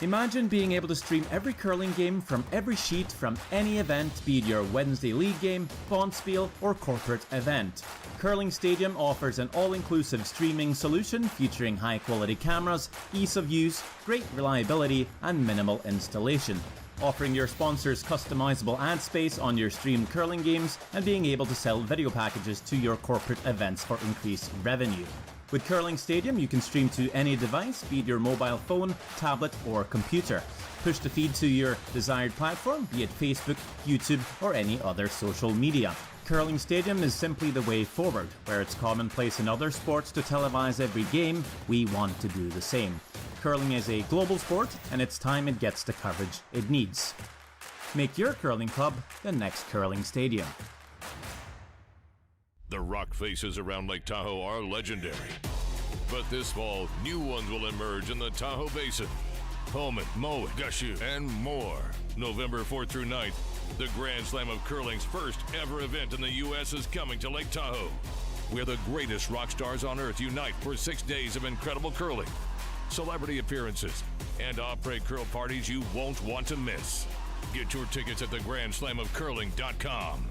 Imagine being able to stream every curling game from every sheet from any event, be it your Wednesday league game, bonspiel, or corporate event. Curling Stadium offers an all-inclusive streaming solution featuring high-quality cameras, ease of use, great reliability, and minimal installation. Offering your sponsors customizable ad space on your streamed curling games and being able to sell video packages to your corporate events for increased revenue. With Curling Stadium, you can stream to any device, be it your mobile phone, tablet, or computer. Push the feed to your desired platform, be it Facebook, YouTube, or any other social media. Curling Stadium is simply the way forward. Where it's commonplace in other sports to televise every game, we want to do the same. Curling is a global sport, and it's time it gets the coverage it needs. Make your curling club the next Curling Stadium. The rock faces around Lake Tahoe are legendary. But this fall, new ones will emerge in the Tahoe Basin. Pullman, Mowat, Gushu, and more. November 4th through 9th, the Grand Slam of Curling's first ever event in the U.S. is coming to Lake Tahoe, where the greatest rock stars on earth unite for 6 days of incredible curling, celebrity appearances, and après curl parties you won't want to miss. Get your tickets at thegrandslamofcurling.com.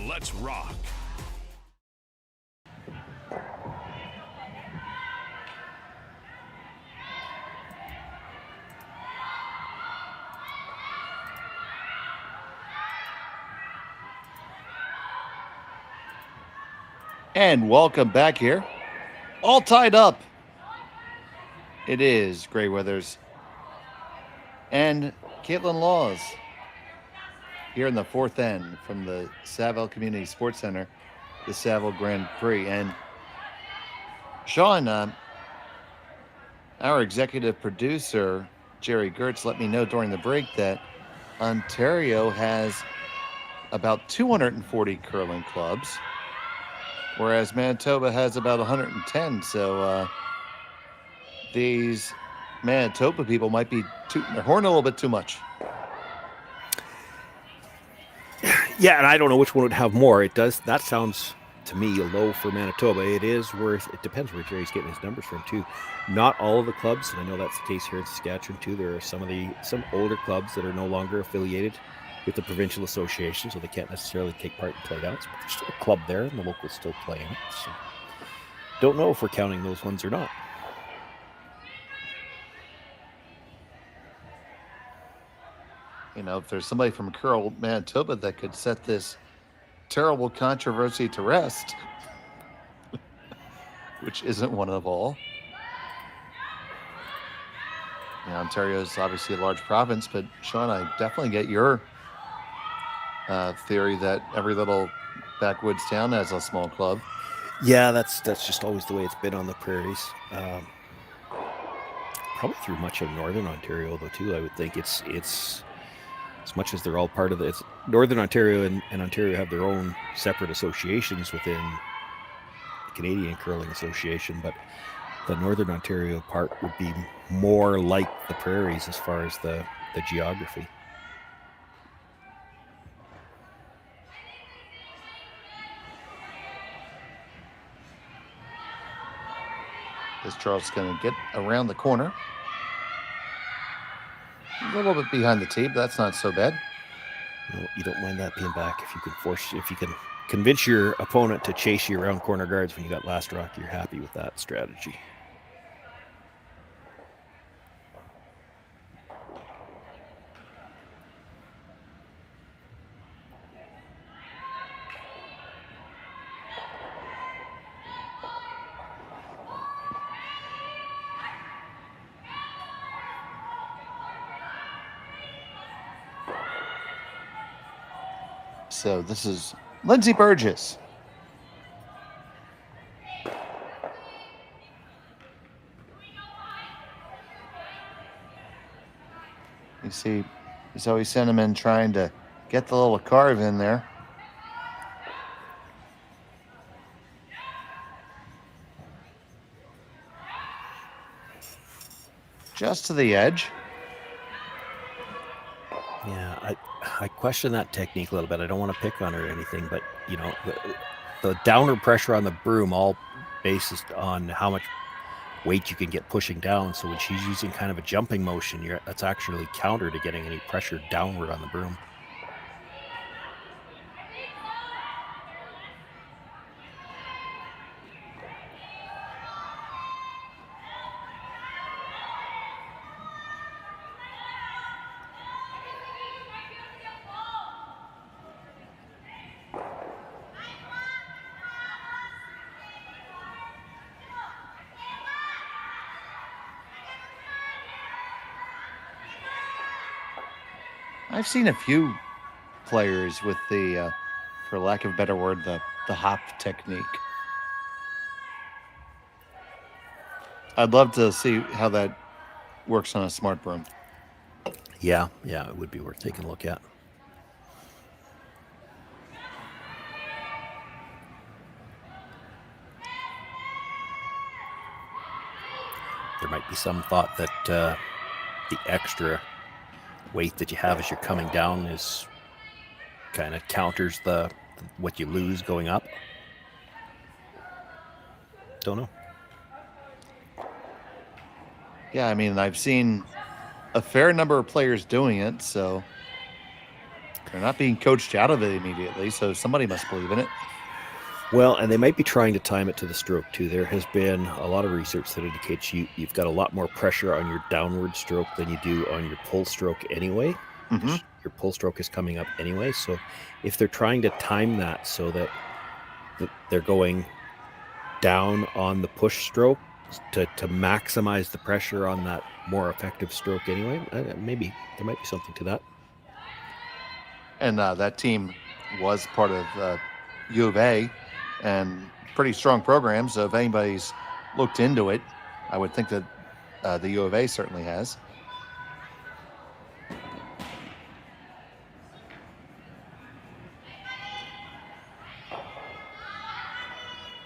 Let's rock! And welcome back here. All tied up. It is Gray Weathers and Kaitlyn Laws here in the fourth end from the Saville Community Sports Center, the Saville Grand Prix. And Sean, our executive producer, Jerry Gertz, let me know during the break that Ontario has about 240 curling clubs, whereas Manitoba has about 110. So these Manitoba people might be tooting their horn a little bit too much. Yeah, and I don't know which one would have more. It does. That sounds to me low for Manitoba. It is worth. It depends where Jerry's getting his numbers from too. Not all of the clubs, and I know that's the case here in Saskatchewan too. There are some older clubs that are no longer affiliated with the provincial association, so they can't necessarily take part in playdowns, but there's still a club there, and the locals still play in it. So don't know if we're counting those ones or not. You know, if there's somebody from Curl, Manitoba that could set this terrible controversy to rest, which isn't one of all. You know, Ontario is obviously a large province, but Sean, I definitely get your theory that every little backwoods town has a small club. Yeah, that's just always the way it's been on the prairies. probably through much of northern Ontario, though, too. I would think it's as much as they're all part of it. Northern Ontario and Ontario have their own separate associations within the Canadian Curling Association, but the Northern Ontario part would be more like the prairies as far as the geography. This Charles going to get around the corner. A little bit behind the tee, but that's not so bad. No, you don't mind that being back if you can convince your opponent to chase you around corner guards when you got last rock. You're happy with that strategy. So this is Lindsay Burgess. You see Zoe Cinnamon trying to get the little carve in there. Just to the edge. Yeah, I question that technique a little bit. I don't want to pick on her or anything, but the downward pressure on the broom all based on how much weight you can get pushing down. So when she's using kind of a jumping motion, that's actually counter to getting any pressure downward on the broom. I've seen a few players with the, for lack of a better word, the hop technique. I'd love to see how that works on a smart broom. Yeah, it would be worth taking a look at. There might be some thought that the extra weight that you have as you're coming down is kind of counters what you lose going up. Don't know. Yeah, I mean, I've seen a fair number of players doing it, so they're not being coached out of it immediately, so somebody must believe in it. Well, and they might be trying to time it to the stroke too. There has been a lot of research that indicates you've got a lot more pressure on your downward stroke than you do on your pull stroke anyway. Mm-hmm. Your pull stroke is coming up anyway. So if they're trying to time that so that they're going down on the push stroke to maximize the pressure on that more effective stroke anyway, maybe there might be something to that. And that team was part of U of A, and pretty strong program. So if anybody's looked into it, I would think that the U of A certainly has.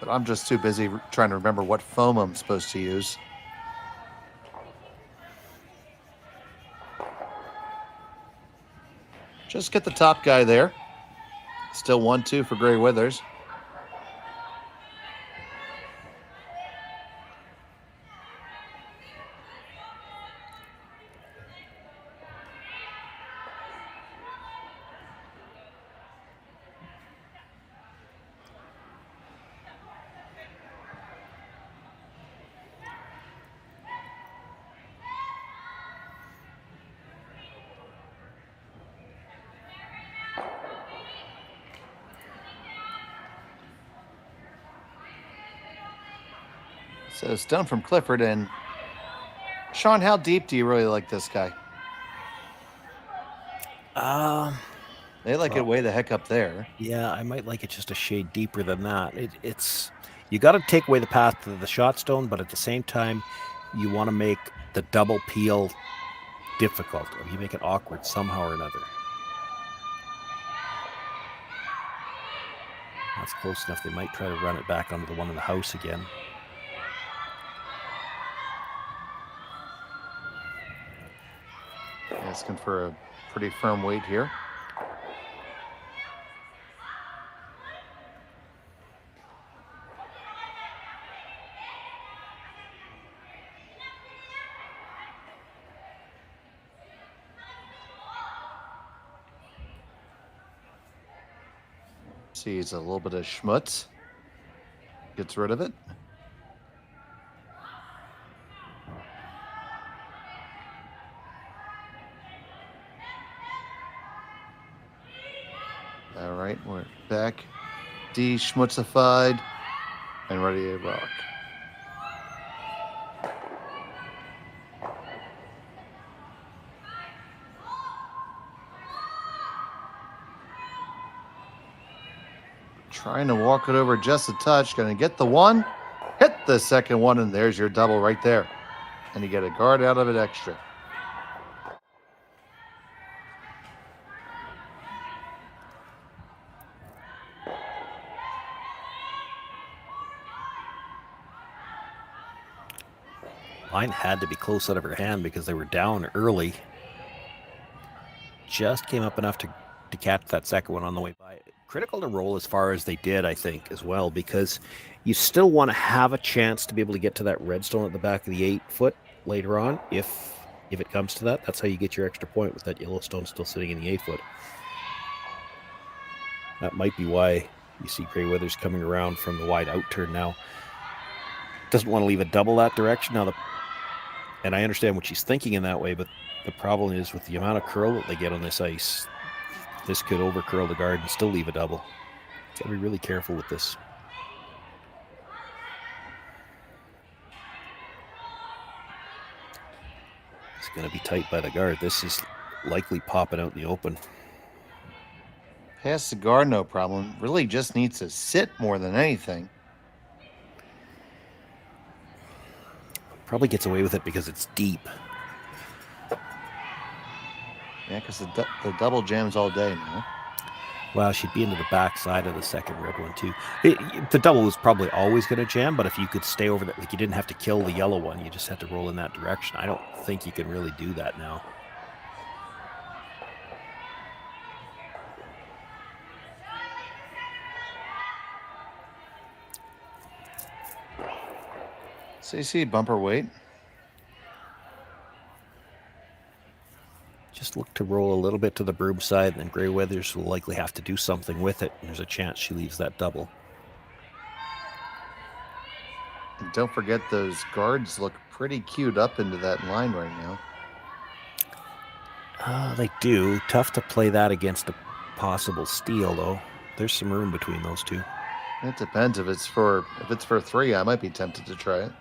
But I'm just too busy trying to remember what foam I'm supposed to use. Just get the top guy there. Still 1-2 for Gray Withers. So stone from Clifford. And Sean, how deep do you really like this guy? They like it way the heck up there. Yeah, I might like it just a shade deeper than that. It's you got to take away the path to the shot stone, but at the same time, you want to make the double peel difficult, or you make it awkward somehow or another. That's close enough. They might try to run it back onto the one in the house again. Asking for a pretty firm weight here. Sees a little bit of schmutz. Gets rid of it. All right, we're back. De-schmutzified and ready to rock. Trying to walk it over just a touch. Going to get the one, hit the second one, and there's your double right there. And you get a guard out of it extra. Line had to be close out of her hand because they were down early. Just came up enough to catch that second one on the way by. Critical to roll as far as they did, I think, as well, because you still want to have a chance to be able to get to that redstone at the back of the 8-foot later on, if it comes to that. That's how you get your extra point, with that yellow stone still sitting in the 8-foot. That might be why you see Grey Withers coming around from the wide out turn now. Doesn't want to leave a double that direction. Now, and I understand what she's thinking in that way, but the problem is with the amount of curl that they get on this ice, this could over curl the guard and still leave a double. Got to be really careful with this. It's going to be tight by the guard. This is likely popping out in the open. Past the guard, no problem. Really just needs to sit more than anything. Probably gets away with it because it's deep. Yeah, because the double jams all day now. Well, she'd be into the back side of the second red one, too. The double was probably always going to jam, but if you could stay over that, like you didn't have to kill the yellow one, you just had to roll in that direction. I don't think you can really do that now. CC, bumper weight. Just look to roll a little bit to the broom side, and then Grey Withers will likely have to do something with it. There's a chance she leaves that double. And don't forget, those guards look pretty queued up into that line right now. They do. Tough to play that against a possible steal, though. There's some room between those two. It depends. If it's for 3, I might be tempted to try it.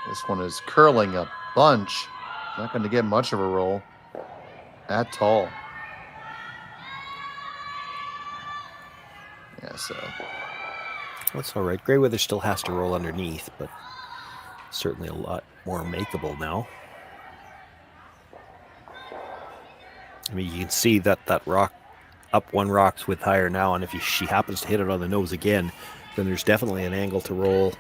This one is curling a bunch. Not going to get much of a roll at all. Yeah, so. That's all right. Grey Withers still has to roll underneath, but certainly a lot more makeable now. I mean, you can see that rock up one rock's width higher now, and if she happens to hit it on the nose again, then there's definitely an angle to roll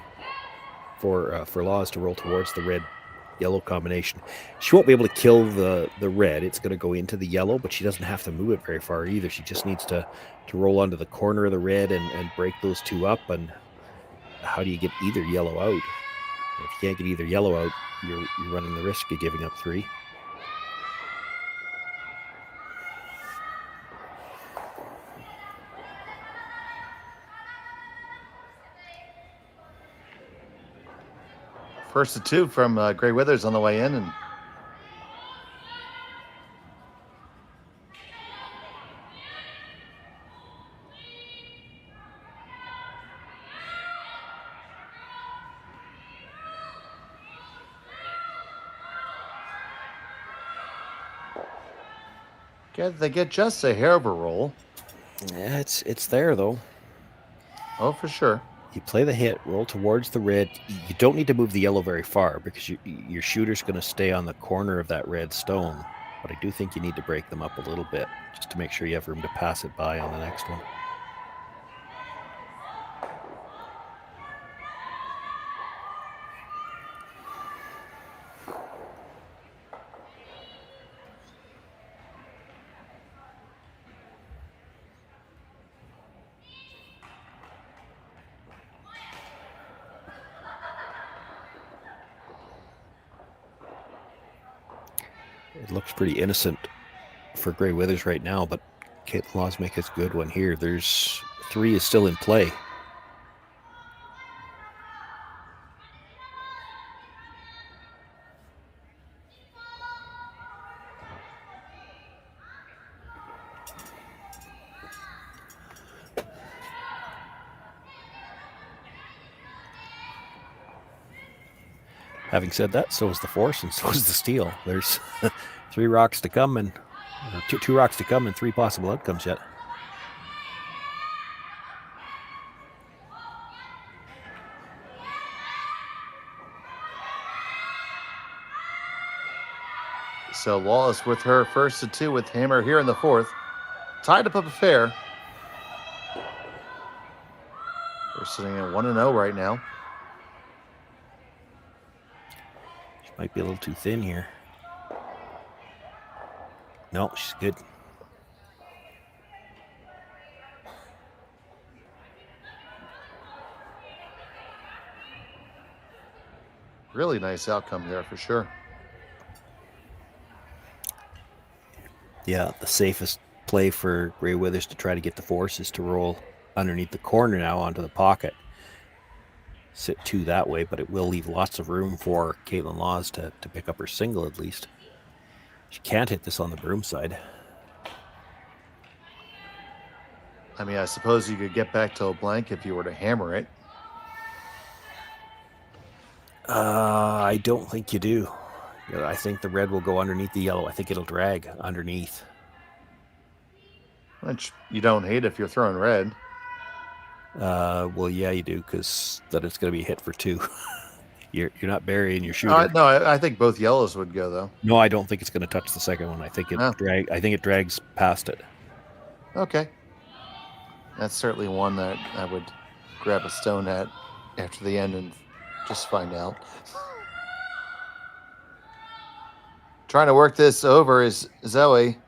for Laws to roll towards the red-yellow combination. She won't be able to kill the red. It's going to go into the yellow, but she doesn't have to move it very far either. She just needs to roll onto the corner of the red and break those two up. And how do you get either yellow out? If you can't get either yellow out, you're running the risk of giving up 3. First of 2 from Grey Withers on the way in. And they get just a hair of a roll. Yeah, it's there though. Oh, for sure. You play the hit, roll towards the red. You don't need to move the yellow very far because your shooter's going to stay on the corner of that red stone. But I do think you need to break them up a little bit just to make sure you have room to pass it by on the next one. It looks pretty innocent for Grey Withers right now, but Kaitlyn Laws make a good one here. There's 3 is still in play. Having said that, so is the force and so is the steel. There's 3 rocks to come and two rocks to come and 3 possible outcomes yet. So Lawless with her first to 2 with Hammer here in the 4th. Tied up a pair. We're sitting at 1-0 right now. She might be a little too thin here. No, she's good. Really nice outcome there for sure. Yeah, the safest play for Grey Withers to try to get the force is to roll underneath the corner now onto the pocket. Sit 2 that way, but it will leave lots of room for Kaitlyn Laws to pick up her single at least. She can't hit this on the broom side. I mean, I suppose you could get back to a blank if you were to hammer it. I don't think you do. I think the red will go underneath the yellow. I think it'll drag underneath. Which you don't hate if you're throwing red. Well, yeah, you do, because then it's going to be hit for 2. You're not burying your shooter. No, I think both yellows would go though. No, I don't think it's going to touch the second one. I think it drags past it. Okay. That's certainly one that I would grab a stone at after the end and just find out. Trying to work this over is Zoe.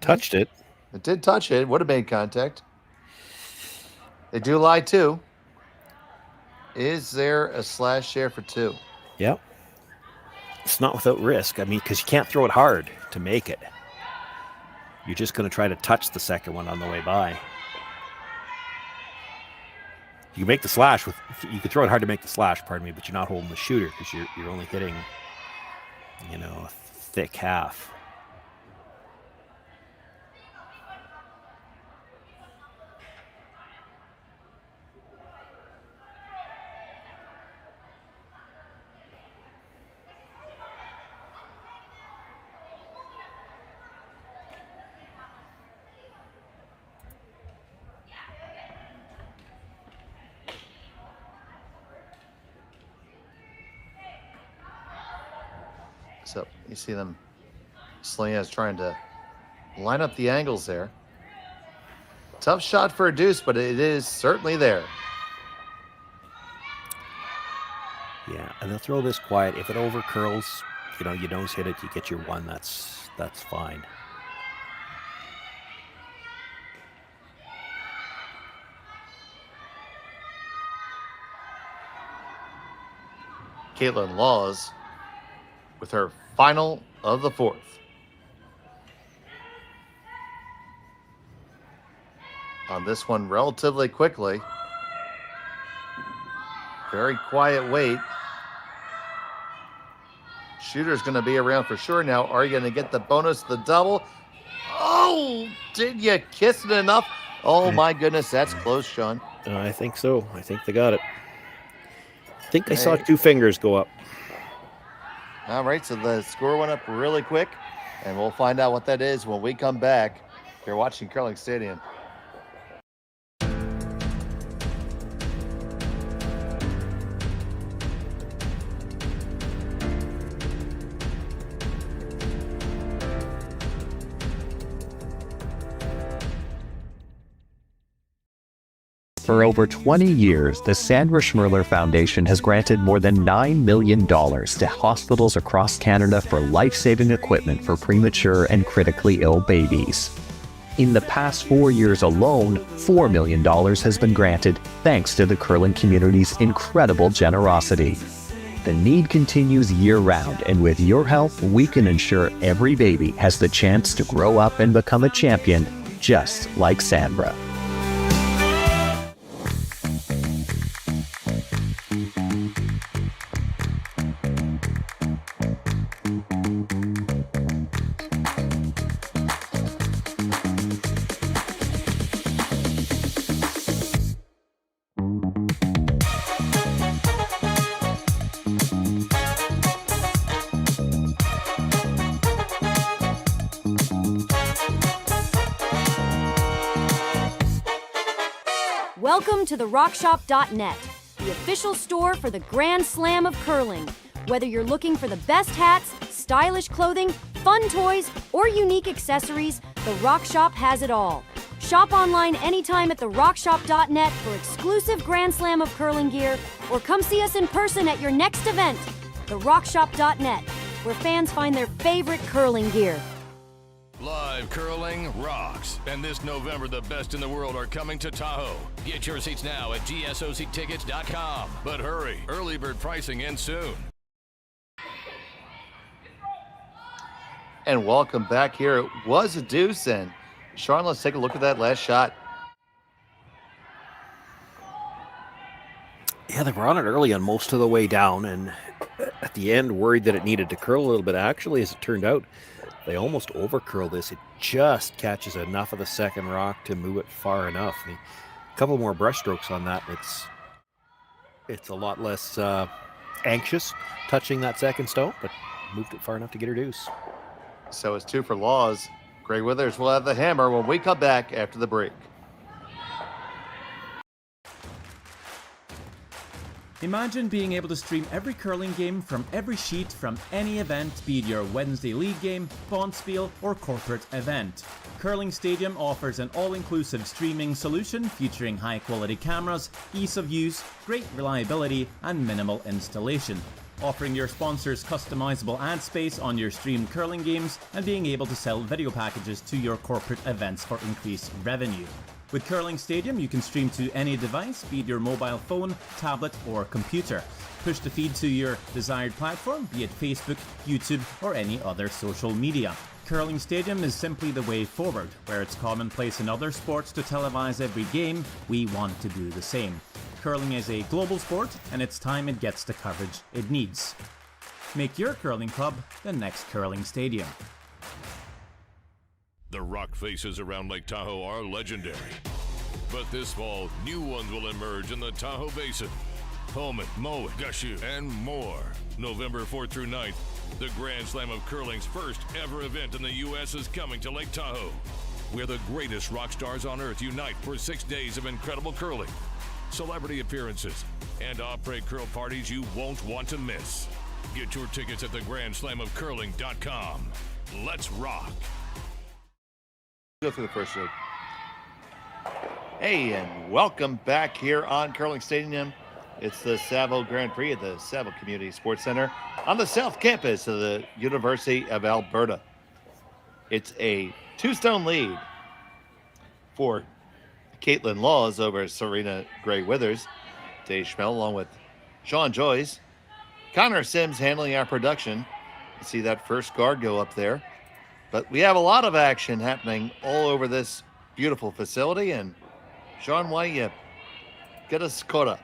Touched it. It did touch it. Would have made contact. They do lie too. Is there a slash share for 2? Yep. It's not without risk. I mean, because you can't throw it hard to make it. You're just going to try to touch the second one on the way by. You can make the slash with. You can throw it hard to make the slash. Pardon me, but you're not holding the shooter because you're only hitting, a thick half. So you see them, Selena's trying to line up the angles there. Tough shot for a deuce, but it is certainly there. Yeah, and they'll throw this quiet. If it over curls, you nose hit it, you get your 1. That's fine. Kaitlyn Laws with her final of the 4th. On this one relatively quickly. Very quiet wait. Shooter's going to be around for sure now. Are you going to get the bonus, the double? Oh, did you kiss it enough? Oh my goodness, that's close, Sean. I think so. I think they got it. I think I saw 2 fingers go up. All right, so the score went up really quick, and we'll find out what that is when we come back You're watching Curling Stadium. For over 20 years, the Sandra Schmirler Foundation has granted more than $9 million to hospitals across Canada for life-saving equipment for premature and critically ill babies. In the past 4 years alone, $4 million has been granted thanks to the curling community's incredible generosity. The need continues year-round, and with your help, we can ensure every baby has the chance to grow up and become a champion, just like Sandra. Welcome to the RockShop.net, the official store for the Grand Slam of curling. Whether you're looking for the best hats, stylish clothing, fun toys, or unique accessories, the RockShop has it all. Shop online anytime at the RockShop.net for exclusive Grand Slam of curling gear, or come see us in person at your next event. The RockShop.net, where fans find their favorite curling gear. Live curling rocks. And this November, the best in the world are coming to Tahoe. Get your seats now at gsoctickets.com. But hurry, early bird pricing ends soon. And welcome back here. It was a deuce, and Sean, let's take a look at that last shot. Yeah, they were on it early on most of the way down, and at the end worried that it needed to curl a little bit. Actually, as it turned out, they almost overcurl this. It just catches enough of the second rock to move it far enough. A couple more brush strokes on that. It's a lot less anxious touching that second stone, but moved it far enough to get her deuce. So it's 2 for Laws. Gray Withers will have the hammer when we come back after the break. Imagine being able to stream every curling game from every sheet from any event, be it your Wednesday league game, bonspiel, or corporate event. Curling Stadium offers an all-inclusive streaming solution featuring high-quality cameras, ease of use, great reliability, and minimal installation. Offering your sponsors customizable ad space on your streamed curling games and being able to sell video packages to your corporate events for increased revenue. With Curling Stadium, you can stream to any device, be it your mobile phone, tablet, or computer. Push the feed to your desired platform, be it Facebook, YouTube, or any other social media. Curling Stadium is simply the way forward. Where it's commonplace in other sports to televise every game, we want to do the same. Curling is a global sport, and it's time it gets the coverage it needs. Make your curling club the next Curling Stadium. The rock faces around Lake Tahoe are legendary. But this fall, new ones will emerge in the Tahoe Basin. Pullman, Mowat, Gushu, and more. November 4th through 9th, the Grand Slam of Curling's first ever event in the U.S. is coming to Lake Tahoe, where the greatest rock stars on earth unite for 6 days of incredible curling, celebrity appearances, and après curl parties you won't want to miss. Get your tickets at theGrandSlamOfCurling.com. Let's rock. Go through the first show. Hey, and welcome back here on Curling Stadium. It's the Saville Grand Prix at the Saville Community Sports Center on the South Campus of the University of Alberta. It's a 2-stone lead for Kaitlyn Laws over Serena Gray Withers. Dave Schmel along with Sean Joyce. Connor Sims handling our production. You see that first guard go up there. But we have a lot of action happening all over this beautiful facility. And Sean, why don't you get us caught up?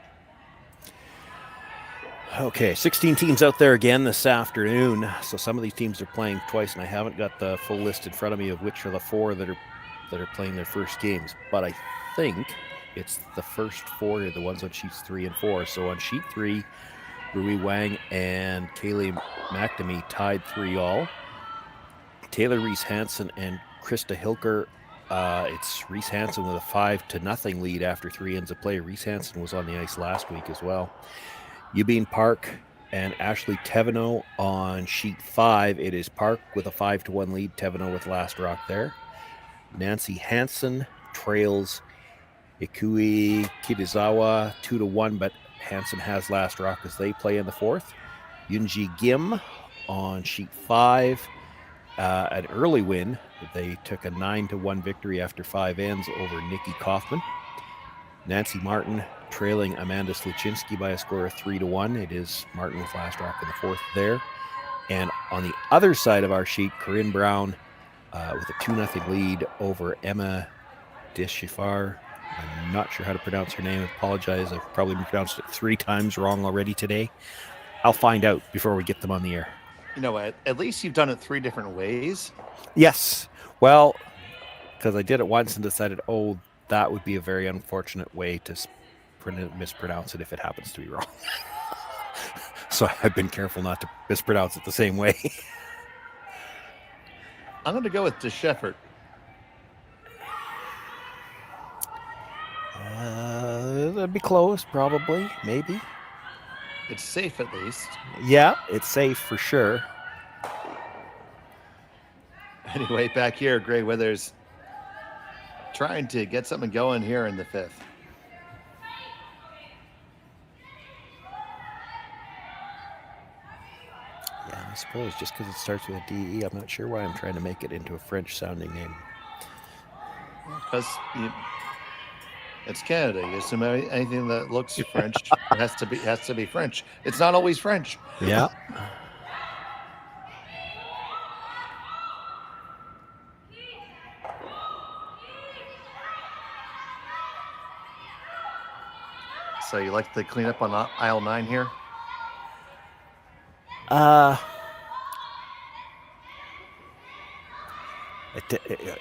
Okay, 16 teams out there again this afternoon. So some of these teams are playing twice, and I haven't got the full list in front of me of which are the 4 that are playing their first games. But I think it's the first 4 are the ones on sheets 3 and 4. So on sheet 3, Rui Wang and Kaylee McNamee tied 3-all. Taylor Reese Hansen and Krista Hilker It's Reese Hansen with a 5-0 lead after 3 ends of play. Reese Hansen was on the ice last week as well. Eubene Park and Ashley Teveno on sheet 5. It is Park with a 5-1 lead. Teveno with last rock there. Nancy Hansen trails Ikui Kitazawa 2-1, but Hansen has last rock as they play in the 4th. Yunji Kim on sheet 5. An early win. They took a 9-1 victory after 5 ends over Nikki Kaufman. Nancy Martin trailing Amanda Sluchinski by a score of 3-1. It is Martin with last rock in the 4th there. And on the other side of our sheet, Corinne Brown with a 2-0 lead over Emma Deschifar. I'm not sure how to pronounce her name. I apologize. I've probably pronounced it 3 times wrong already today. I'll find out before we get them on the air. You know what? At least you've done it 3 different ways. Yes. Well, because I did it once and decided, that would be a very unfortunate way to mispronounce it if it happens to be wrong. So I've been careful not to mispronounce it the same way. I'm going to go with DeSheffert. That'd be close, probably, maybe. It's safe at least. Yeah, it's safe for sure. Anyway, back here, Gray Withers trying to get something going here in the 5th. Yeah, I suppose just because it starts with a D-E, I'm not sure why I'm trying to make it into a French-sounding name. Because it's Canada. You assume anything that looks French has to be French. It's not always French. Yeah. So you like the cleanup on aisle 9 here?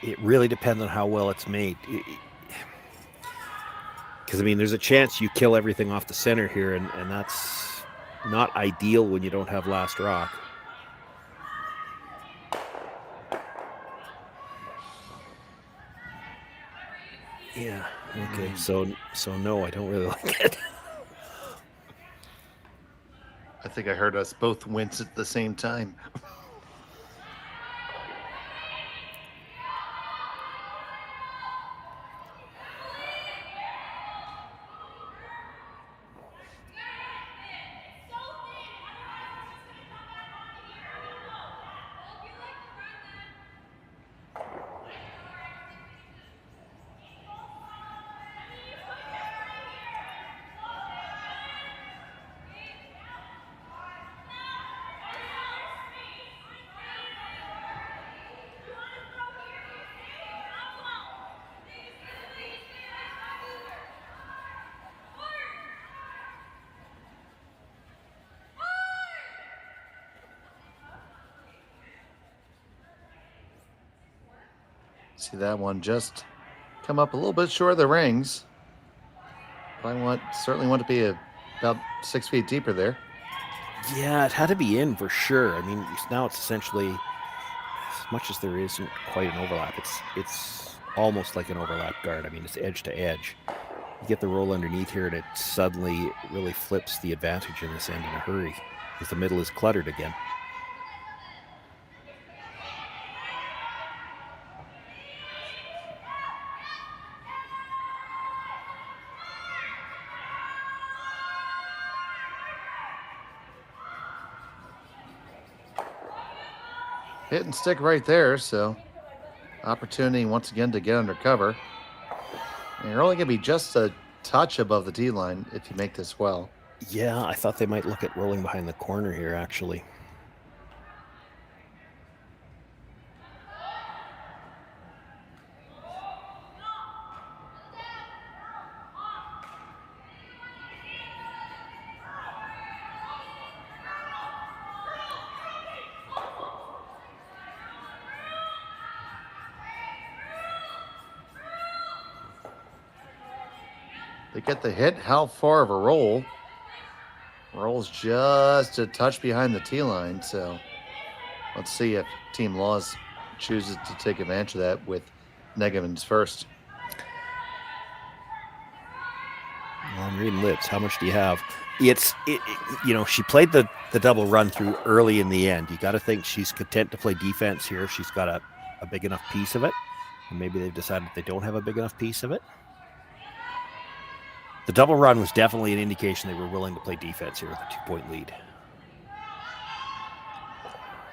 It really depends on how well it's made. Because, there's a chance you kill everything off the center here, and that's not ideal when you don't have last rock. Yeah, okay. So no, I don't really like it. I think I heard us both wince at the same time. See that one just come up a little bit short of the rings. I certainly want to be about 6 feet deeper there. Yeah, it had to be in for sure. Now it's essentially, as much as there isn't quite an overlap, it's almost like an overlap guard. It's edge to edge. You get the roll underneath here, and it suddenly really flips the advantage in this end in a hurry, because the middle is cluttered again. Hit and stick right there, so opportunity once again to get under cover. And you're only going to be just a touch above the D line if you make this well. Yeah, I thought they might look at rolling behind the corner here, actually. They get the hit. How far of a roll? Rolls just a touch behind the T line. So let's see if Team Laws chooses to take advantage of that with Negavin's first. Well, I'm reading lips. How much do you have? She played the double run through early in the end. You got to think she's content to play defense here if she's got a big enough piece of it. And maybe they've decided they don't have a big enough piece of it. The double run was definitely an indication they were willing to play defense here with a 2-point lead.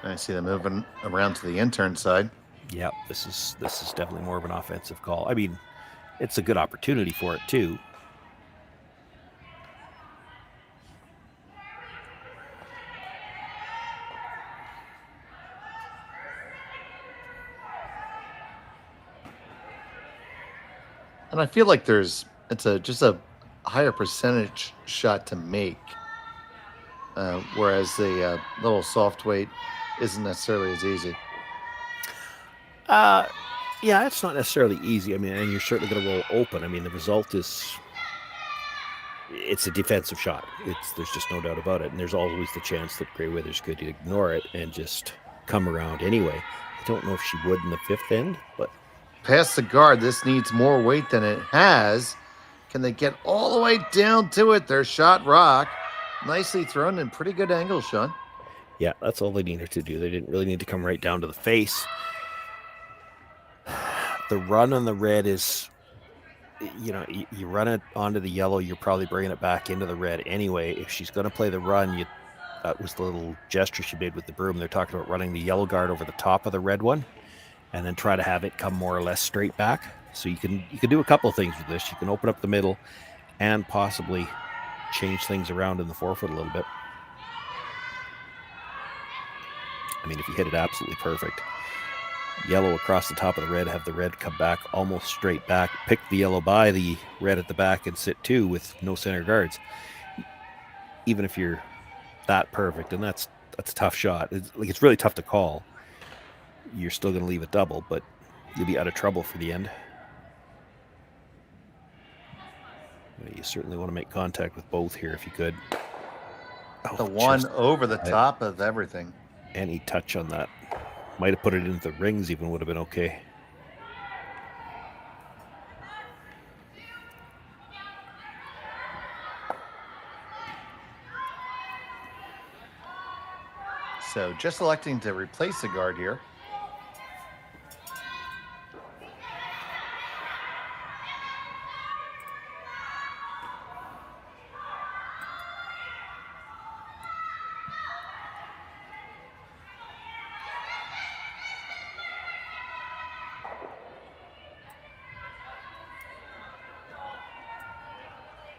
I see them moving around to the intern side. Yeah, this is definitely more of an offensive call. I mean, it's a good opportunity for it too. And I feel like it's just a higher percentage shot to make, whereas the little soft weight isn't necessarily as easy. Yeah, it's not necessarily easy. I mean, and you're certainly going to roll open. I mean, the result is it's a defensive shot. There's just no doubt about it. And there's always the chance that Grey Withers could ignore it and just come around anyway. I don't know if she would in the fifth end, but past the guard, this needs more weight than it has. Can they get all the way down to it? Their shot rock. Nicely thrown in pretty good angle, Sean. Yeah, that's all they needed to do. They didn't really need to come right down to the face. The run on the red is, you run it onto the yellow, you're probably bringing it back into the red anyway. If she's going to play the run, that was the little gesture she made with the broom. They're talking about running the yellow guard over the top of the red one and then try to have it come more or less straight back. So you can do a couple of things with this. You can open up the middle and possibly change things around in the forefoot a little bit. I mean, if you hit it absolutely perfect. Yellow across the top of the red, have the red come back almost straight back, pick the yellow by the red at the back and sit two with no center guards. Even if you're that perfect, and that's a tough shot. It's really tough to call. You're still going to leave it double, but you'll be out of trouble for the end. You certainly want to make contact with both here if you could. Oh, the one over the top of everything. Any touch on that. Might have put it into the rings even would have been okay. So just electing to replace the guard here.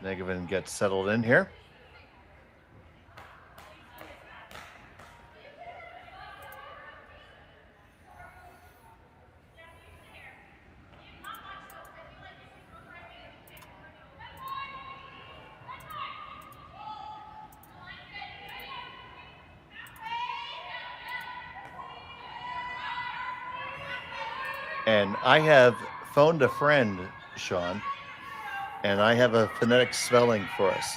Negevin gets settled in here. And I have phoned a friend, Sean, and I have a phonetic spelling for us.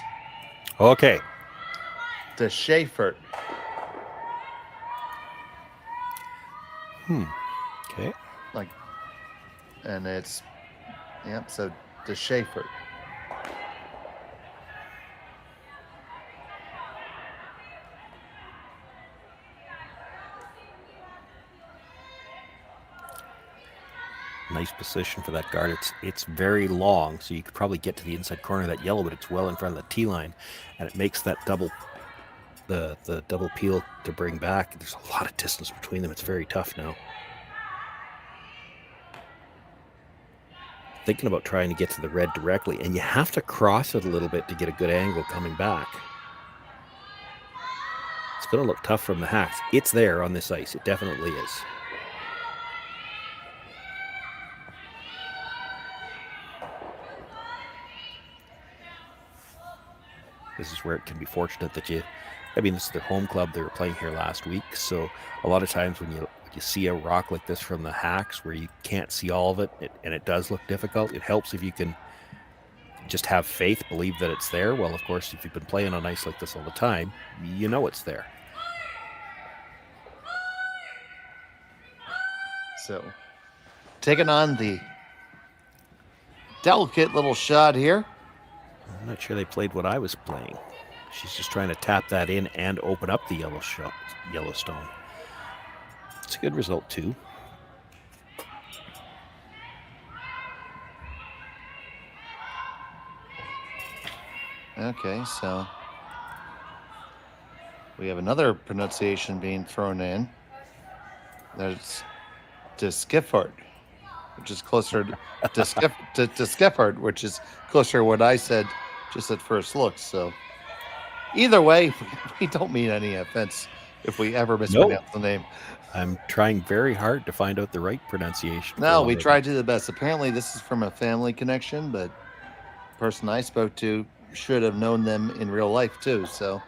Okay. The Schaefer. Okay. And it's, so the Schaefer. Nice position for that guard. It's very long, so you could probably get to the inside corner of that yellow, but it's well in front of the T line, and it makes that double, the double peel to bring back. There's a lot of distance between them. It's very tough now. Thinking about trying to get to the red directly, and you have to cross it a little bit to get a good angle coming back. It's going to look tough from the hacks. It's there on this ice. It definitely is. This is where it can be fortunate that this is their home club. They were playing here last week. So a lot of times when you see a rock like this from the hacks where you can't see all of it, and it does look difficult, it helps if you can just have faith, believe that it's there. Well, of course, if you've been playing on ice like this all the time, you know it's there. So taking on the delicate little shot here. I'm not sure they played what I was playing. She's just trying to tap that in and open up the Yellowstone. It's a good result, too. Okay, so we have another pronunciation being thrown in. There's Skifford, which is closer to Skifford, which is closer to what I said just at first look. So either way, we don't mean any offense if we ever mispronounce the name. I'm trying very hard to find out the right pronunciation. No, we tried to do the best. Apparently, this is from a family connection, but the person I spoke to should have known them in real life too. So,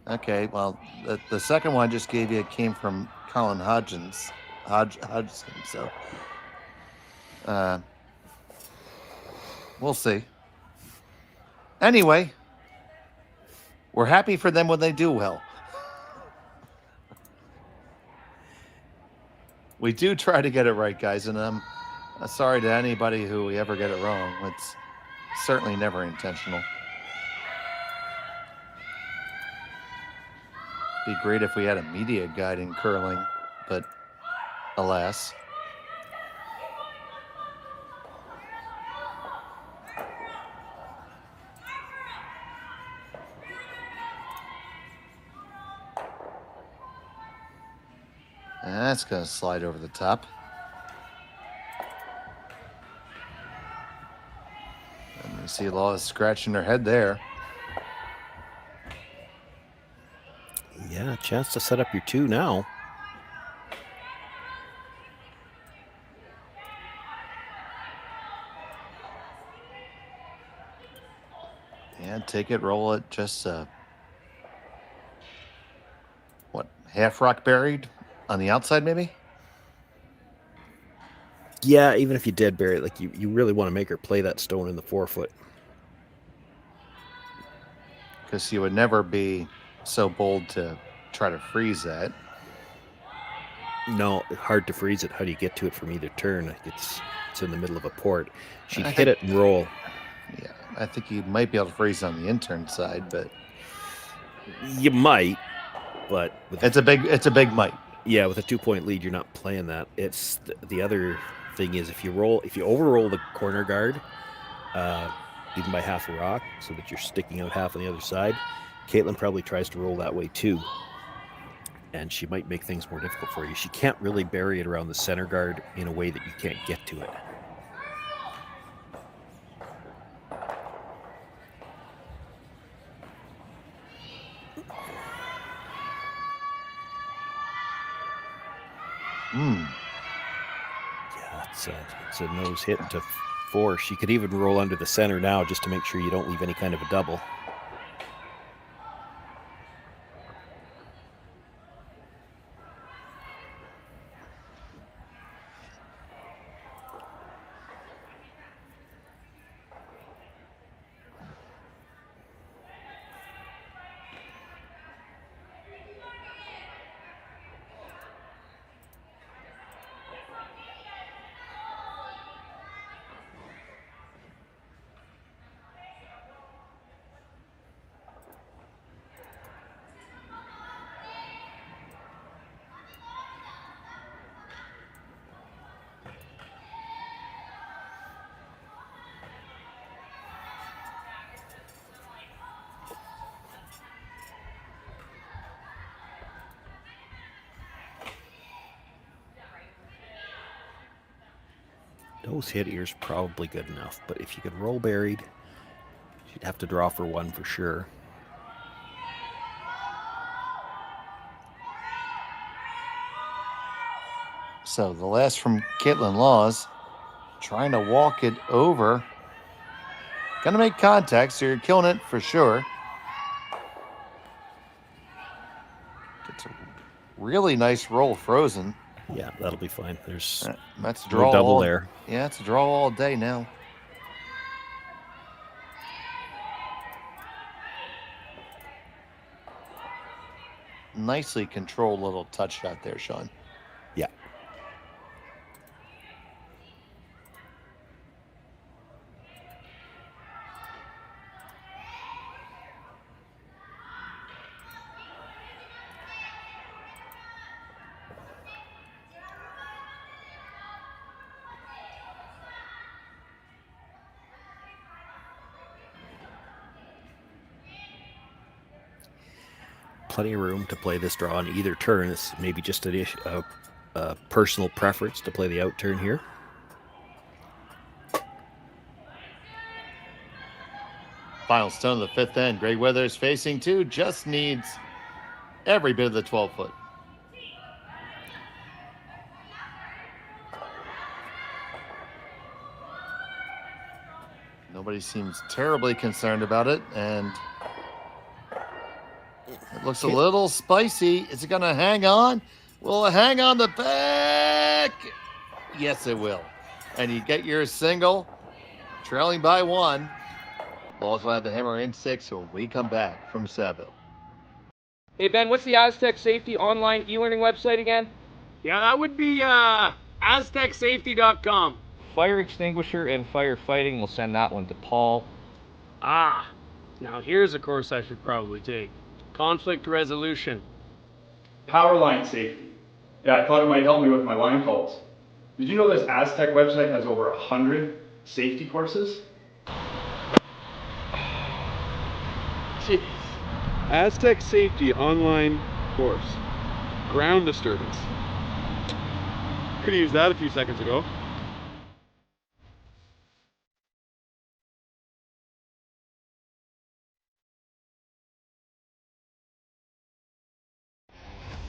okay, well, the second one I just gave you came from Colin Hodgson. So, we'll see. Anyway, we're happy for them when they do well. We do try to get it right, guys, and I'm sorry to anybody who we ever get it wrong. It's certainly never intentional. Be great if we had a media guide in curling, but alas. That's going to slide over the top. And you see Laws scratching her head there. Yeah, chance to set up your 2 now. And take it, roll it, just half rock buried on the outside, maybe? Yeah, even if you did bury it, like you really want to make her play that stone in the 4-foot. Because you would never be so bold to try to freeze that. No, hard to freeze it. How do you get to it from either turn? It's in the middle of a port. She'd hit it and roll. Yeah, I think you might be able to freeze on the intern side, but you might. But it's a big might. Yeah, with a 2-point lead, you're not playing that. It's the other thing is if you overroll the corner guard, even by half a rock, so that you're sticking out half on the other side. Kaitlyn probably tries to roll that way too, and she might make things more difficult for you. She can't really bury it around the center guard in a way that you can't get to it. Yeah, it's a nose hit to 4. She could even roll under the center now just to make sure you don't leave any kind of a double. Nose hit ear's probably good enough, but if you could roll buried, you'd have to draw for 1 for sure. So the last from Kaitlyn Laws, trying to walk it over. Gonna make contact, so you're killing it for sure. Gets a really nice roll frozen. Yeah, that'll be fine. There's that's a draw no double all, there. Yeah, it's a draw all day now. nicely controlled little touch shot there, Sean. Yeah. Plenty of room to play this draw on either turn. This may be just a personal preference to play the out turn here. Final stone of the fifth end. Greg Weathers facing two. Just needs every bit of the 12-foot. Nobody seems terribly concerned about it, and it looks a little spicy. Is it going to hang on? Will it hang on the back? Yes, it will. And you get your single, trailing by one. Balls will have the hammer in 6 when we come back from Saville. Hey Ben, what's the Aztec Safety online e-learning website again? Yeah, that would be aztecsafety.com. Fire extinguisher and firefighting, we'll send that one to Paul. Ah, now here's a course I should probably take. Conflict resolution. Power line safety. Yeah, I thought it might help me with my line calls. Did you know this Aztec website has over 100 safety courses? Jeez. Aztec Safety online course. Ground disturbance. Could have used that a few seconds ago.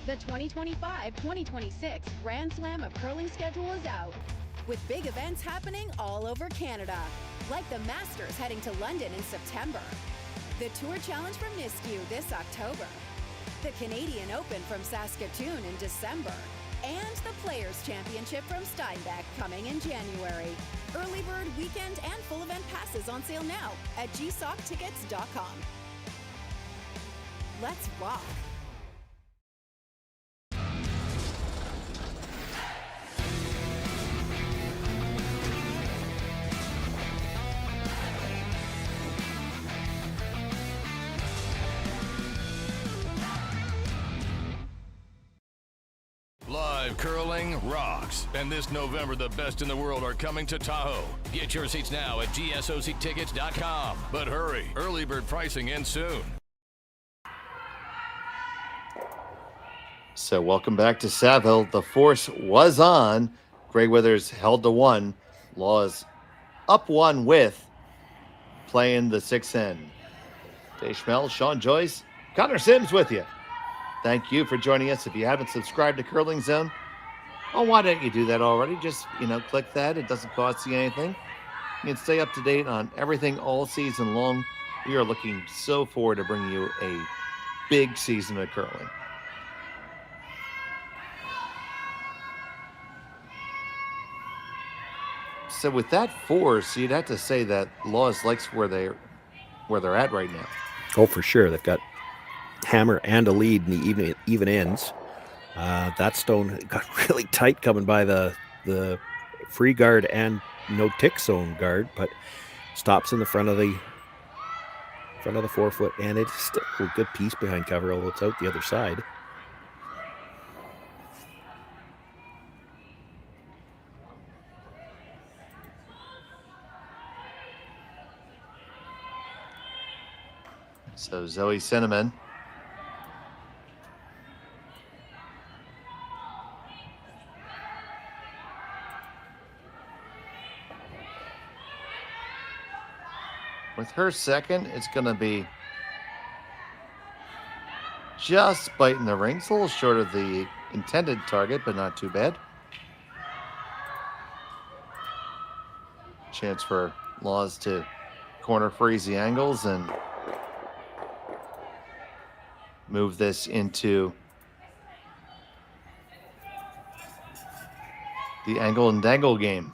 The 2025-2026 Grand Slam of Curling schedule is out, with big events happening all over Canada, like the Masters heading to London in September, the Tour Challenge from Nisku this October, the Canadian Open from Saskatoon in December, and the Players' Championship from Steinbeck coming in January. Early bird weekend and full event passes on sale now at gsoctickets.com. Let's rock! Live curling rocks. And this November, the best in the world are coming to Tahoe. Get your seats now at gsoctickets.com. But hurry, early bird pricing ends soon. So welcome back to Saville. The force was on. Greg Withers held to one. Laws up one with playing the 6th end. Dave Schmel, Sean Joyce, Connor Sims with you. Thank you for joining us. If you haven't subscribed to Curling Zone, oh, why don't you do that already? Just, click that. It doesn't cost you anything. You can stay up to date on everything all season long. We are looking so forward to bringing you a big season of curling. So with that force, you'd have to say that Laws likes where they're at right now. Oh, for sure. They've got hammer and a lead in the even ends. That stone got really tight coming by the free guard and no tick zone guard, but stops in the front of the 4-foot, and it's still a good piece behind cover, although it's out the other side. So Zoe Cinnamon with her second, it's going to be just biting the rings, a little short of the intended target, but not too bad. Chance for Laws to corner freeze the angles and move this into the angle and dangle game.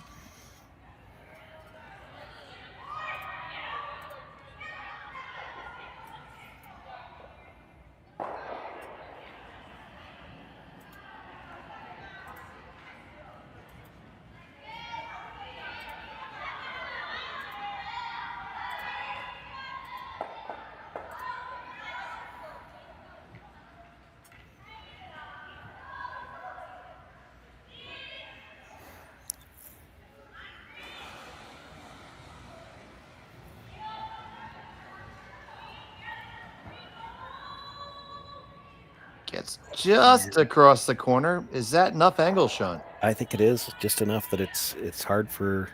It's just across the corner. Is that enough angle, Sean? I think it is just enough that it's hard for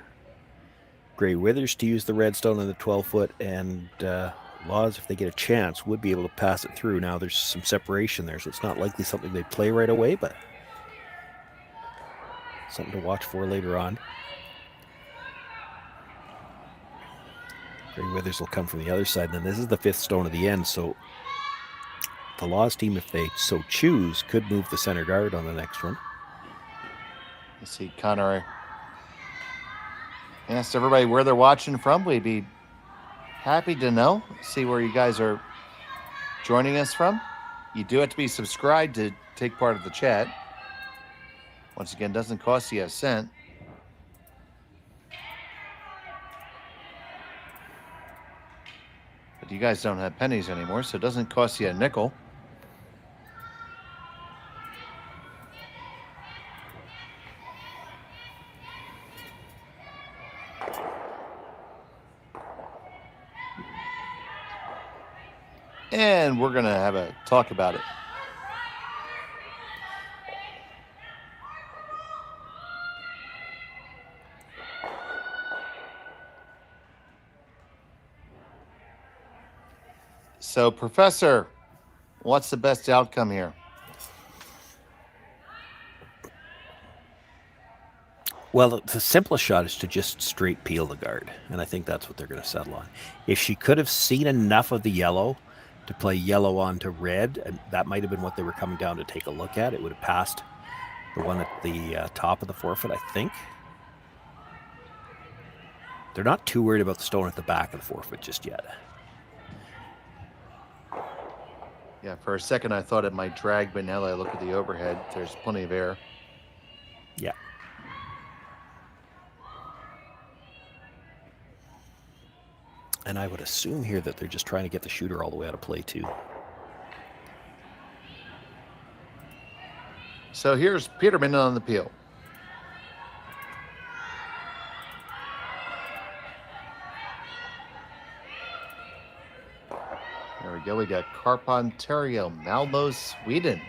Grey Withers to use the redstone in the 12-foot, and Laws, if they get a chance, would be able to pass it through. Now there's some separation there, so it's not likely something they play right away, but something to watch for later on. Grey Withers will come from the other side, and then this is the 5th stone of the end, so the Laws team, if they so choose, could move the center guard on the next one. You see Connor asked everybody where they're watching from. We'd be happy to know. See where you guys are joining us from. You do have to be subscribed to take part of the chat. Once again, doesn't cost you a cent. But you guys don't have pennies anymore, so it doesn't cost you a nickel. And we're going to have a talk about it. So, Professor, what's the best outcome here? Well, the simplest shot is to just straight peel the guard, and I think that's what they're going to settle on. If she could have seen enough of the yellow to play yellow onto red, and that might have been what they were coming down to take a look at, it would have passed the one at the top of the 4-foot, I think. They're not too worried about the stone at the back of the 4-foot just yet. Yeah, for a second I thought it might drag, but now that I look at the overhead, there's plenty of air. Yeah. And I would assume here that they're just trying to get the shooter all the way out of play too. So here's Peterman on the peel. There we go. We got Carpentario, Malmo, Sweden.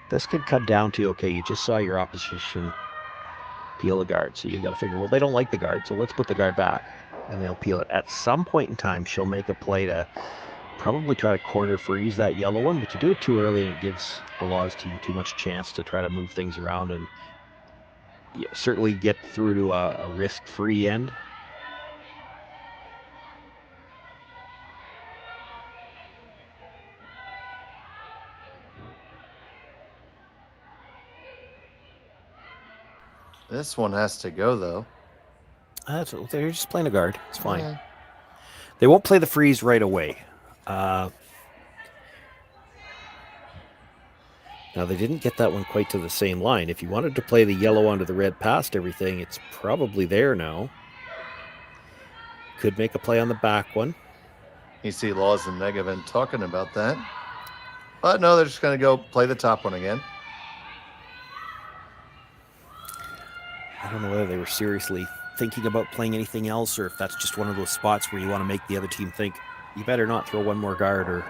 This could cut down to, okay, you just saw your opposition peel the guard, so you got to figure, well, they don't like the guard, so let's put the guard back, and they'll peel it. At some point in time, she'll make a play to probably try to corner freeze that yellow one, but you do it too early and it gives the Laws team too much chance to try to move things around and certainly get through to a risk-free end. This one has to go, though. They're just playing a guard. It's fine. Yeah. They won't play the freeze right away. Now, they didn't get that one quite to the same line. If you wanted to play the yellow onto the red past everything, it's probably there now. Could make a play on the back one. You see Laws and Negavan talking about that. But no, they're just going to go play the top one again. I don't know whether they were seriously thinking about playing anything else or if that's just one of those spots where you want to make the other team think, you better not throw one more guard or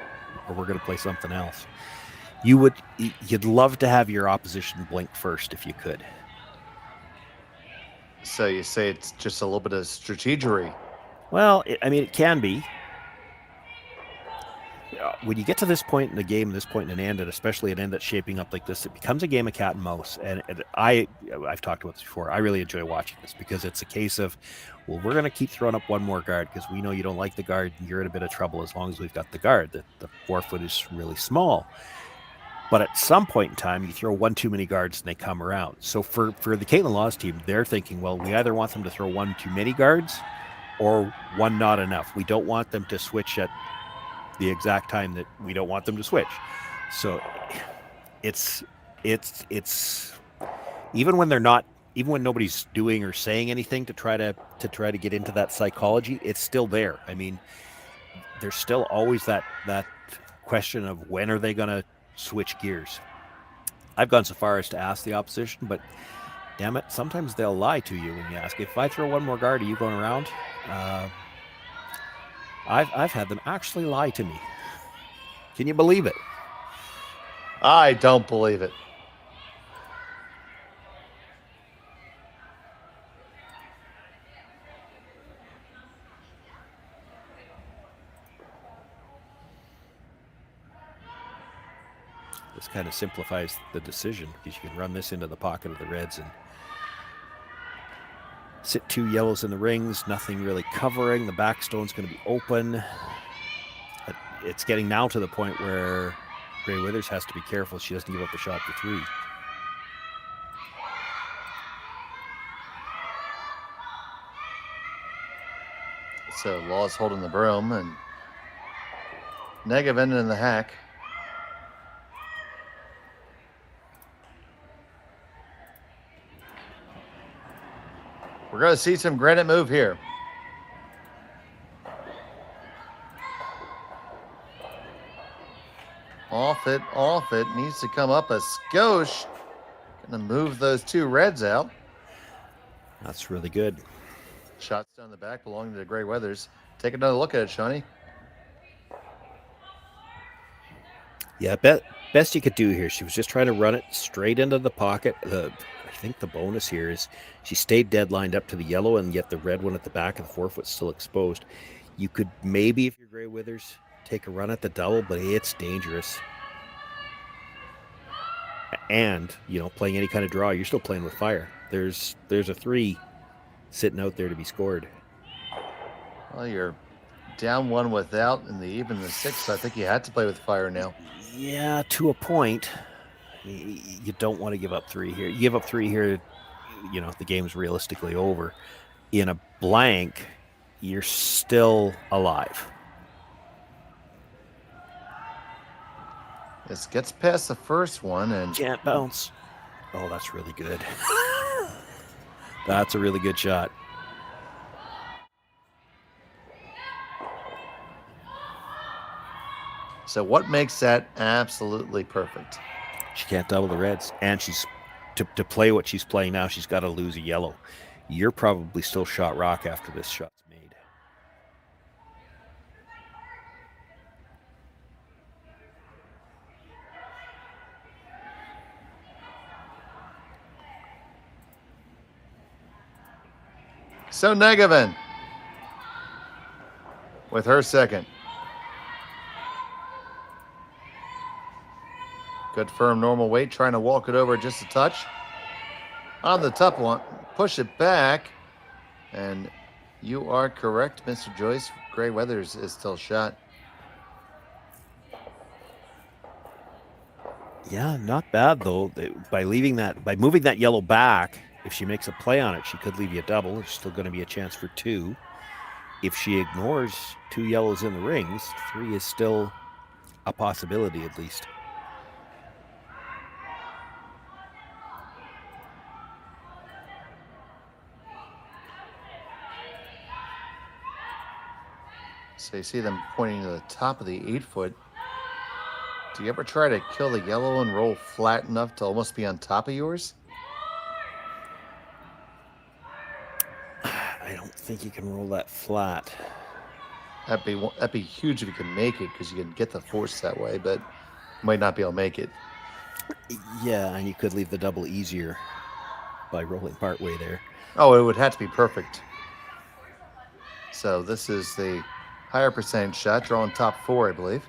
we're going to play something else. You'd love to have your opposition blink first if you could. So you say it's just a little bit of strategery. Well, it can be. When you get to this point in the game, this point in an end, and especially an end that's shaping up like this, it becomes a game of cat and mouse. And I've talked about this before. I really enjoy watching this because it's a case of, well, we're going to keep throwing up one more guard because we know you don't like the guard and you're in a bit of trouble as long as we've got the guard. The 4-foot is really small. But at some point in time, you throw one too many guards and they come around. So for the Kaitlyn Laws team, they're thinking, well, we either want them to throw one too many guards or one not enough. We don't want them to switch at the exact time that we don't want them to switch. So it's even when nobody's doing or saying anything to try to get into that psychology, it's still there. I mean, there's still always that question of when are they going to switch gears. I've gone so far as to ask the opposition, but damn it, sometimes they'll lie to you when you ask. If I throw one more guard, are you going around? I've had them actually lie to me. Can you believe it? I don't believe it. This kind of simplifies the decision because you can run this into the pocket of the Reds and sit 2 yellows in the rings, nothing really covering. The backstone's going to be open. It's getting now to the point where Gray Withers has to be careful she doesn't give up the shot for 3. So Law's holding the broom and negative ended in the hack. We're going to see some granite move here. Off it. Needs to come up a skosh. Going to move those 2 Reds out. That's really good. Shots down the back belonging to Gray Weathers. Take another look at it, Shawnee. Yeah, best you could do here. She was just trying to run it straight into the pocket. I think the bonus here is she stayed dead lined up to the yellow, and yet the red one at the back of the forefoot's still exposed. You could maybe, if you're Gray Withers, take a run at the double, but it's dangerous. And, playing any kind of draw, you're still playing with fire. There's a 3 sitting out there to be scored. Well, you're down 1 without in the even the 6. I think you had to play with fire now. Yeah, to a point. You don't want to give up 3 here. You give up 3 here, the game's realistically over. In a blank, you're still alive. This gets past the first one and can't bounce. Oh, that's really good. That's a really good shot. So what makes that absolutely perfect? She can't double the Reds, and she's to play what she's playing now, she's got to lose a yellow. You're probably still shot rock after this shot's made. So Negavan with her second. Good firm normal weight, trying to walk it over just a touch. On the top one, push it back. And you are correct, Mr. Joyce. Gray Weathers is still shot. Yeah, not bad though. By moving that yellow back, if she makes a play on it, she could leave you a double. There's still going to be a chance for 2. If she ignores 2 yellows in the rings, 3 is still a possibility at least. So you see them pointing to the top of the 8-foot. Do you ever try to kill the yellow and roll flat enough to almost be on top of yours? I don't think you can roll that flat. That'd be huge if you can make it, because you can get the force that way, but you might not be able to make it. Yeah, and you could leave the double easier by rolling partway there. Oh, it would have to be perfect. So this is the higher percentage shot, drawing top 4, I believe.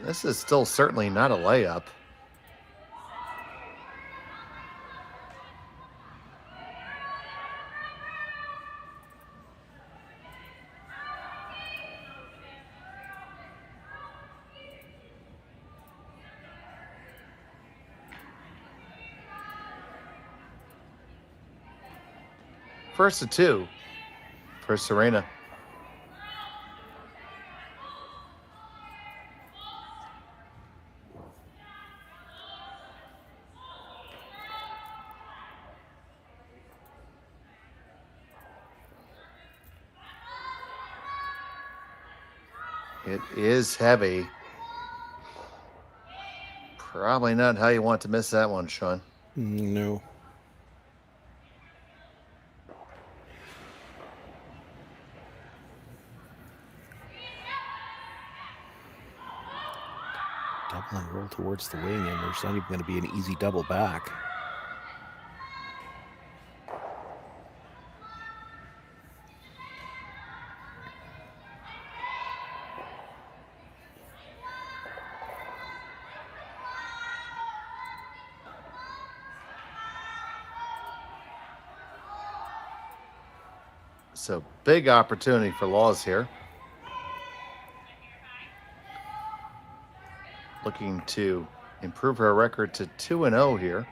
This is still certainly not a layup. First to 2 for Serena. It is heavy. Probably not how you want to miss that one, Sean. No. Double and roll towards the wing, and there's not even going to be an easy double back. So big opportunity for Laws here. Looking to improve her record to 2-0 here.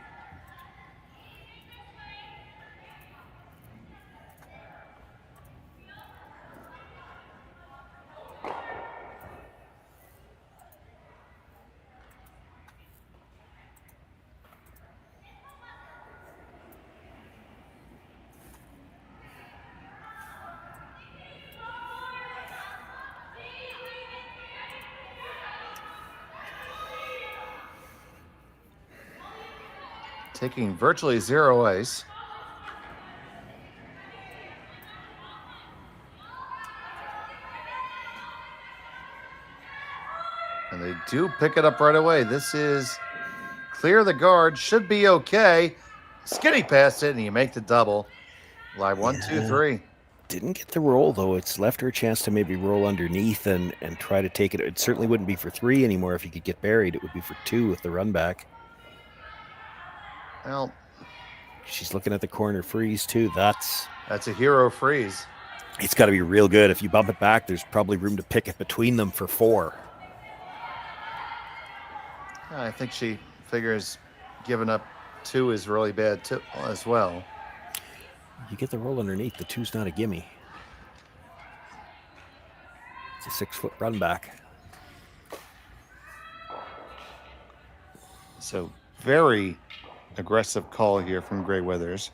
Taking virtually zero ice. And they do pick it up right away. This is clear the guard. Should be okay. Skinny past it, and you make the double. Live 1, 2, 3. Didn't get the roll, though. It's left her a chance to maybe roll underneath and try to take it. It certainly wouldn't be for 3 anymore if you could get buried. It would be for 2 with the run back. Well, she's looking at the corner freeze, too. That's a hero freeze. It's got to be real good. If you bump it back, there's probably room to pick it between them for 4. I think she figures giving up 2 is really bad too, as well. You get the roll underneath. The 2's not a gimme. It's a 6-foot run back. So very aggressive call here from Gray Withers.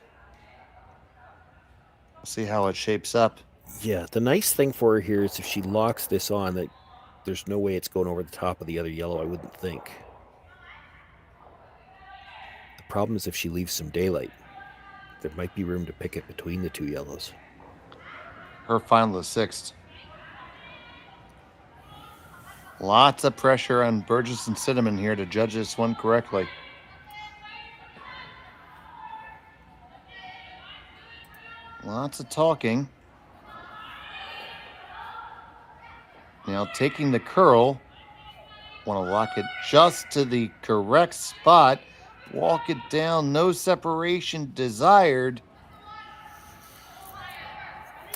We'll see how it shapes up. Yeah, the nice thing for her here is if she locks this on, that there's no way it's going over the top of the other yellow, I wouldn't think. The problem is if she leaves some daylight. There might be room to pick it between the 2 yellows. Her final is 6th. Lots of pressure on Burgess and Cinnamon here to judge this one correctly. Lots of talking. Now taking the curl. Want to lock it just to the correct spot. Walk it down. No separation desired.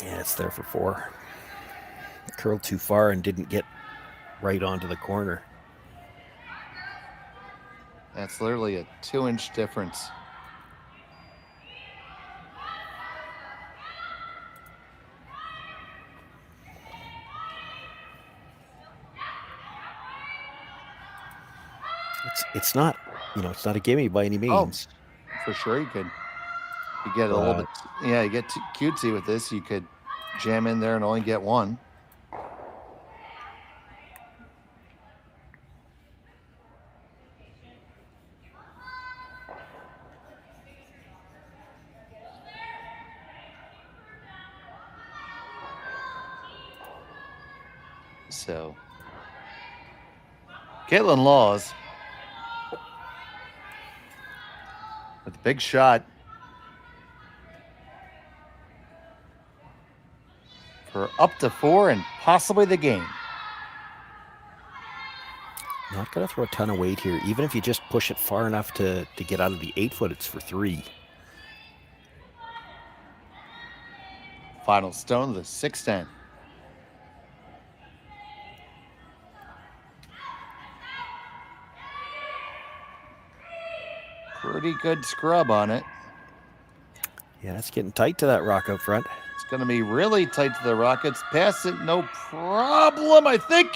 Yeah, it's there for 4. Curled too far and didn't get right onto the corner. That's literally a 2-inch difference. It's not, it's not a gimme by any means. Oh, for sure you could. You get a little bit, you get too cutesy with this. You could jam in there and only get 1. So, Kaitlyn Laws with a big shot for up to 4 and possibly the game. Not going to throw a ton of weight here. Even if you just push it far enough to get out of the 8-foot, it's for 3. Final stone, the 6-10. Pretty good scrub on it. Yeah, it's getting tight to that rock up front. It's going to be really tight to the Rockets. Pass it, no problem, I think.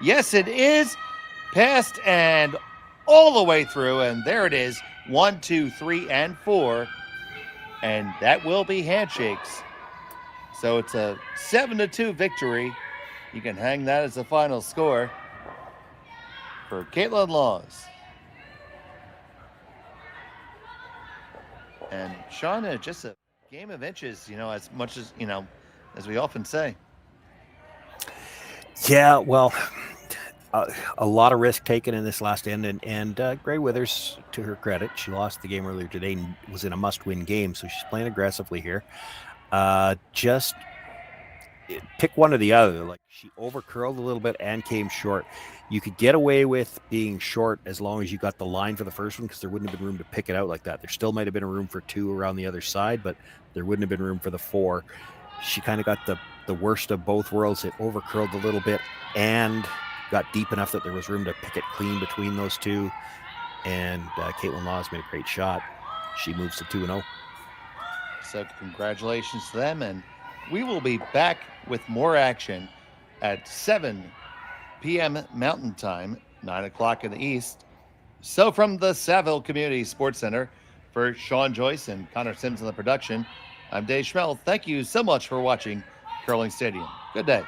Yes, it is. Passed and all the way through, and there it is. 1, 2, 3, and 4. And that will be handshakes. So it's a 7-2 victory You can hang that as the final score for Kaitlyn Laws. And Sean, just a game of inches, as much as, as we often say. Yeah, well, a lot of risk taken in this last end, and Gray Withers, to her credit, she lost the game earlier today and was in a must-win game, so she's playing aggressively here. Just pick one or the other. Like, she overcurled a little bit and came short. You could get away with being short as long as you got the line for the first one, because there wouldn't have been room to pick it out like that. There still might have been a room for 2 around the other side, but there wouldn't have been room for the 4. She kind of got the worst of both worlds. It overcurled a little bit and got deep enough that there was room to pick it clean between those two. And Kaitlyn Laws made a great shot. She moves to 2-0. So congratulations to them. And we will be back with more action at 7 p.m. Mountain Time, 9 o'clock in the East. So from the Saville Community Sports Center, for Sean Joyce and Connor Sims in the production, I'm Dave Schmel. Thank you so much for watching Curling Stadium. Good day.